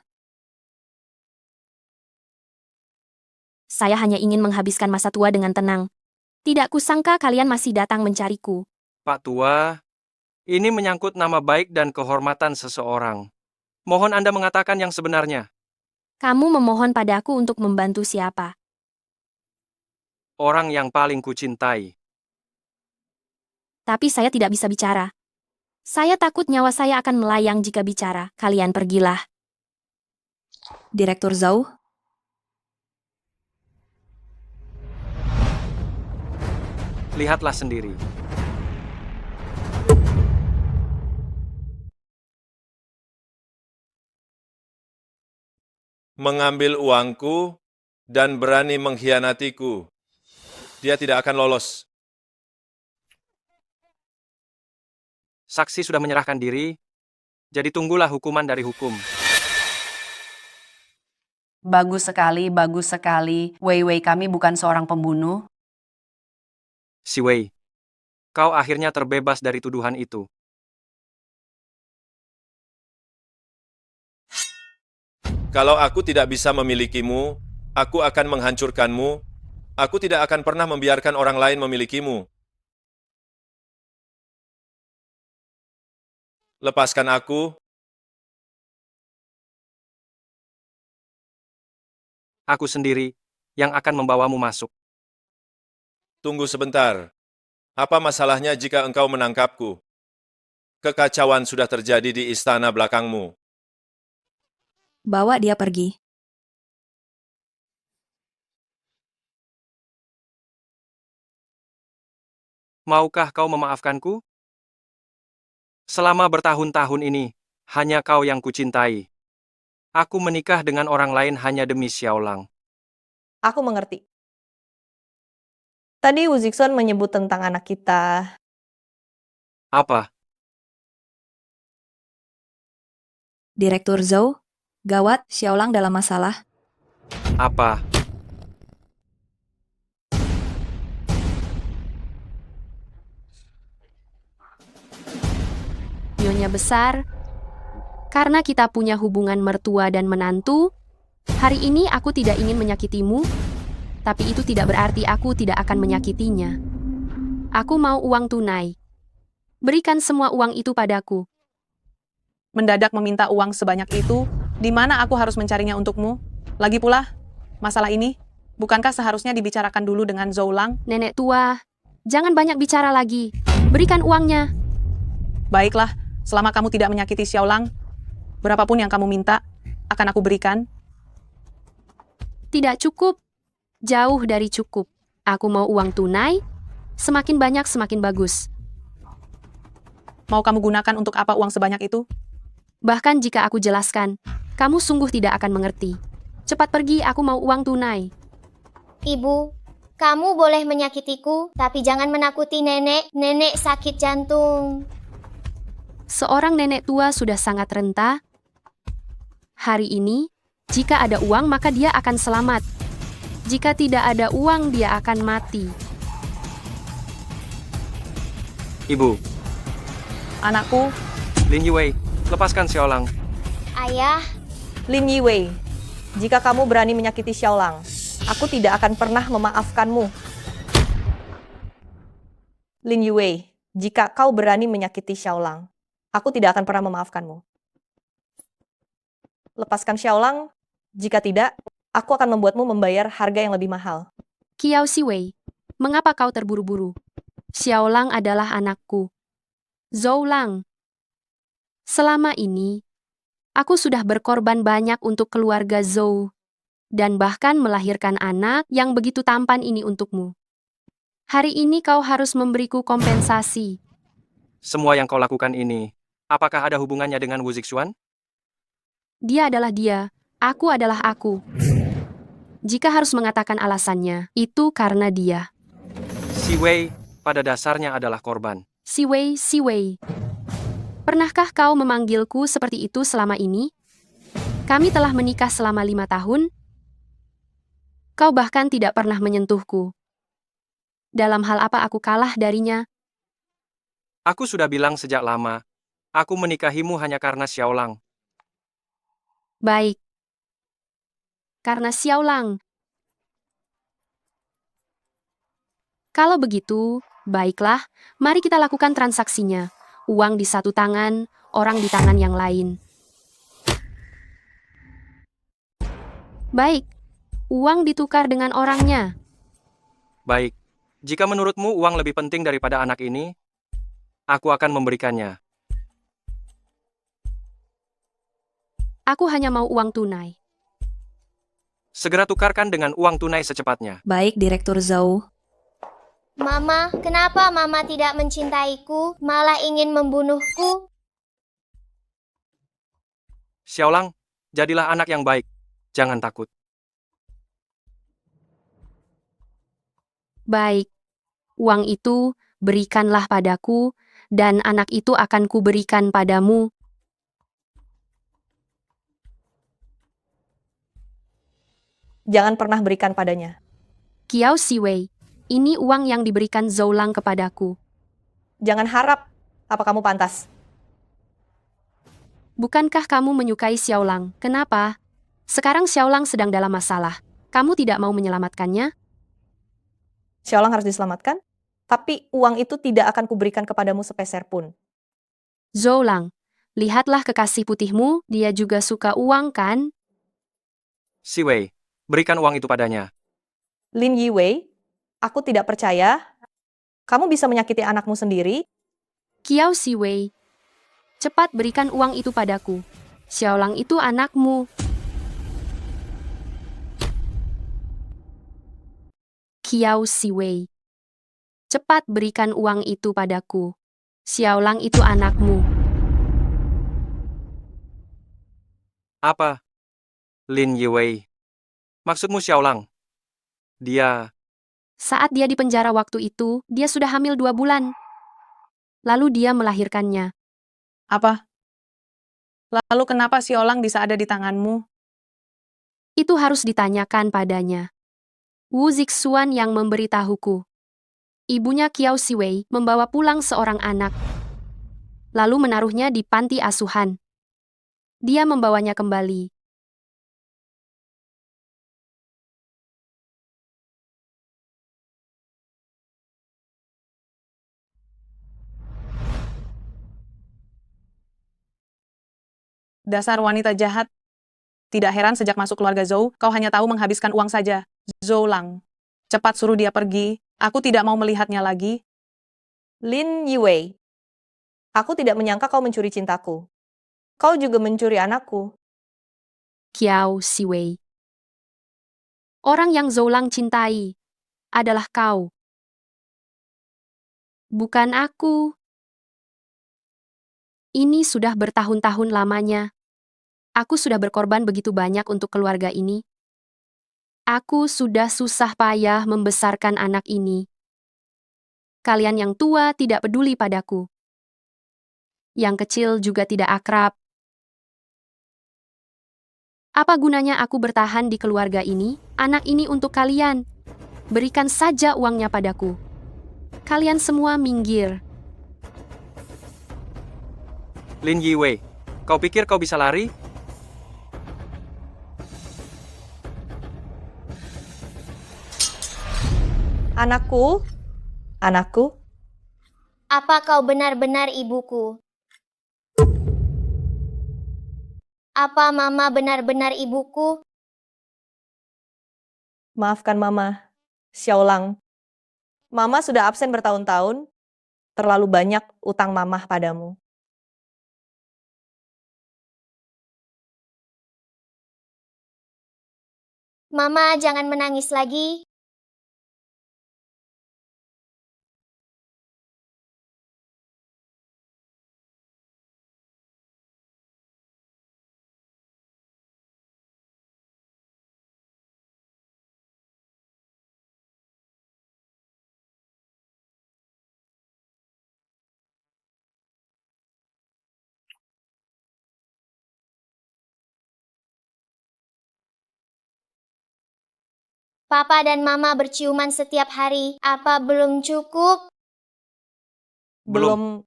Saya hanya ingin menghabiskan masa tua dengan tenang. Tidak kusangka kalian masih datang mencariku. Pak Tua, ini menyangkut nama baik dan kehormatan seseorang. Mohon Anda mengatakan yang sebenarnya. Kamu memohon padaku untuk membantu siapa? Orang yang paling kucintai. Tapi saya tidak bisa bicara. Saya takut nyawa saya akan melayang jika bicara. Kalian pergilah. Direktur Zhou, Lihatlah sendiri. mengambil uangku dan berani mengkhianatiku. Dia tidak akan lolos. Saksi sudah menyerahkan diri, jadi tunggulah hukuman dari hukum. Bagus sekali. Wei Wei kami bukan seorang pembunuh. Si Wei, kau akhirnya terbebas dari tuduhan itu. Kalau aku tidak bisa memilikimu, aku akan menghancurkanmu. Aku tidak akan pernah membiarkan orang lain memilikimu. Lepaskan aku. Aku sendiri yang akan membawamu masuk. Tunggu sebentar. Apa masalahnya jika engkau menangkapku? Kekacauan sudah terjadi di istana belakangmu. Bawa dia pergi. Maukah kau memaafkanku? Selama bertahun-tahun ini, hanya kau yang kucintai. Aku menikah dengan orang lain hanya demi Xiaolang. Aku mengerti. Tadi Wu Zixuan menyebut tentang anak kita. Apa? Direktur Zhou, gawat, Xiaolang dalam masalah. Apa? Nyonya besar, karena kita punya hubungan mertua dan menantu, hari ini aku tidak ingin menyakitimu, tapi itu tidak berarti aku tidak akan menyakitinya. Aku mau uang tunai. Berikan semua uang itu padaku. Mendadak meminta uang sebanyak itu, di mana aku harus mencarinya untukmu? Lagi pula, masalah ini, bukankah seharusnya dibicarakan dulu dengan Zhou Lang? Nenek tua, jangan banyak bicara lagi. Berikan uangnya. Baiklah, selama kamu tidak menyakiti Xiaolang, berapapun yang kamu minta, akan aku berikan. Tidak cukup. Jauh dari cukup. Aku mau uang tunai. Semakin banyak semakin bagus. Mau kamu gunakan untuk apa uang sebanyak itu? Bahkan jika aku jelaskan, kamu sungguh tidak akan mengerti. Cepat pergi, aku mau uang tunai. Ibu, kamu boleh menyakitiku, tapi jangan menakuti nenek. Nenek sakit jantung. Seorang nenek tua sudah sangat renta. Hari ini, jika ada uang maka dia akan selamat. Jika tidak ada uang dia akan mati. Ibu, Anakku, Lin Yiwei, lepaskan Xiaolang. Ayah, Lin Yiwei, jika kamu berani menyakiti Xiaolang, aku tidak akan pernah memaafkanmu. Lin Yiwei, jika kau berani menyakiti Xiaolang, aku tidak akan pernah memaafkanmu. Lepaskan Xiaolang, jika tidak, aku akan membuatmu membayar harga yang lebih mahal. Kiao Siwei, mengapa kau terburu-buru? Xiaolang adalah anakku. Zhou Lang. Selama ini, aku sudah berkorban banyak untuk keluarga Zhou, dan bahkan melahirkan anak yang begitu tampan ini untukmu. Hari ini kau harus memberiku kompensasi. Semua yang kau lakukan ini, apakah ada hubungannya dengan Wu Zixuan? Dia adalah dia, aku adalah aku. Jika harus mengatakan alasannya, itu karena dia. Si Wei, pada dasarnya adalah korban. Siwei. Pernahkah kau memanggilku seperti itu selama ini? Kami telah menikah selama 5 tahun. Kau bahkan tidak pernah menyentuhku. Dalam hal apa aku kalah darinya? Aku sudah bilang sejak lama, aku menikahimu hanya karena Xiaolang. Baik. Karena Xiaolang. Kalau begitu, baiklah, mari kita lakukan transaksinya. Uang di satu tangan, orang di tangan yang lain. Baik, uang ditukar dengan orangnya. Baik, jika menurutmu uang lebih penting daripada anak ini, aku akan memberikannya. Aku hanya mau uang tunai. Segera tukarkan dengan uang tunai secepatnya. Baik, Direktur Zhou. Mama, kenapa Mama tidak mencintaiku, malah ingin membunuhku? Xiaolang, jadilah anak yang baik. Jangan takut. Baik, uang itu berikanlah padaku, dan anak itu akan kuberikan padamu. Jangan pernah berikan padanya. Kiao Siwei, ini uang yang diberikan Zoulang kepadaku. Jangan harap apa kamu pantas. Bukankah kamu menyukai Xiaolang? Kenapa? Sekarang Xiaolang sedang dalam masalah. Kamu tidak mau menyelamatkannya? Xiaolang harus diselamatkan, tapi uang itu tidak akan kuberikan kepadamu sepeser pun. Zoulang, lihatlah kekasih putihmu, dia juga suka uang kan? Siwei, berikan uang itu padanya. Lin Yiwei, aku tidak percaya. Kamu bisa menyakiti anakmu sendiri. Kiao Siwei, cepat berikan uang itu padaku. Xiaolang itu anakmu. Kiao Siwei, cepat berikan uang itu padaku. Xiaolang itu anakmu. Apa? Lin Yiwei. Maksudmu Xiaolang? Dia... Saat dia di penjara waktu itu, dia sudah hamil 2 bulan. Lalu dia melahirkannya. Apa? Lalu kenapa Xiaolang bisa ada di tanganmu? Itu harus ditanyakan padanya. Wu Zixuan yang memberitahuku. Ibunya Kiao Siwei membawa pulang seorang anak, lalu menaruhnya di panti asuhan. Dia membawanya kembali. Dasar wanita jahat. Tidak heran sejak masuk keluarga Zhou, kau hanya tahu menghabiskan uang saja. Zoulang, cepat suruh dia pergi. Aku tidak mau melihatnya lagi. Lin Yiwei, aku tidak menyangka kau mencuri cintaku. Kau juga mencuri anakku. Kiao Siwei. Orang yang Zoulang cintai adalah kau. Bukan aku. Ini sudah bertahun-tahun lamanya. Aku sudah berkorban begitu banyak untuk keluarga ini. Aku sudah susah payah membesarkan anak ini. Kalian yang tua tidak peduli padaku. Yang kecil juga tidak akrab. Apa gunanya aku bertahan di keluarga ini? Anak ini untuk kalian. Berikan saja uangnya padaku. Kalian semua minggir. Lin Yiwei, kau pikir kau bisa lari? Anakku, anakku, Apa kau benar-benar ibuku? Apa mama benar-benar ibuku? maafkan mama. Xiaolang, mama sudah absen bertahun-tahun. Terlalu banyak utang mama padamu. Mama, jangan menangis lagi. Papa dan Mama berciuman setiap hari. Apa belum cukup? Belum.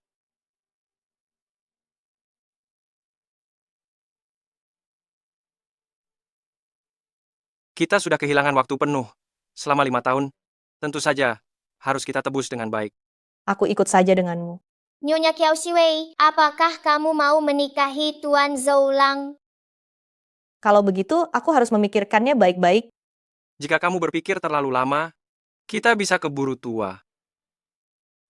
Kita sudah kehilangan waktu penuh selama 5 tahun. Tentu saja, harus kita tebus dengan baik. Aku ikut saja denganmu. Nyonya Kiao Siwei, apakah kamu mau menikahi Tuan Zoulang? Kalau begitu, aku harus memikirkannya baik-baik. Jika kamu berpikir terlalu lama, kita bisa keburu tua.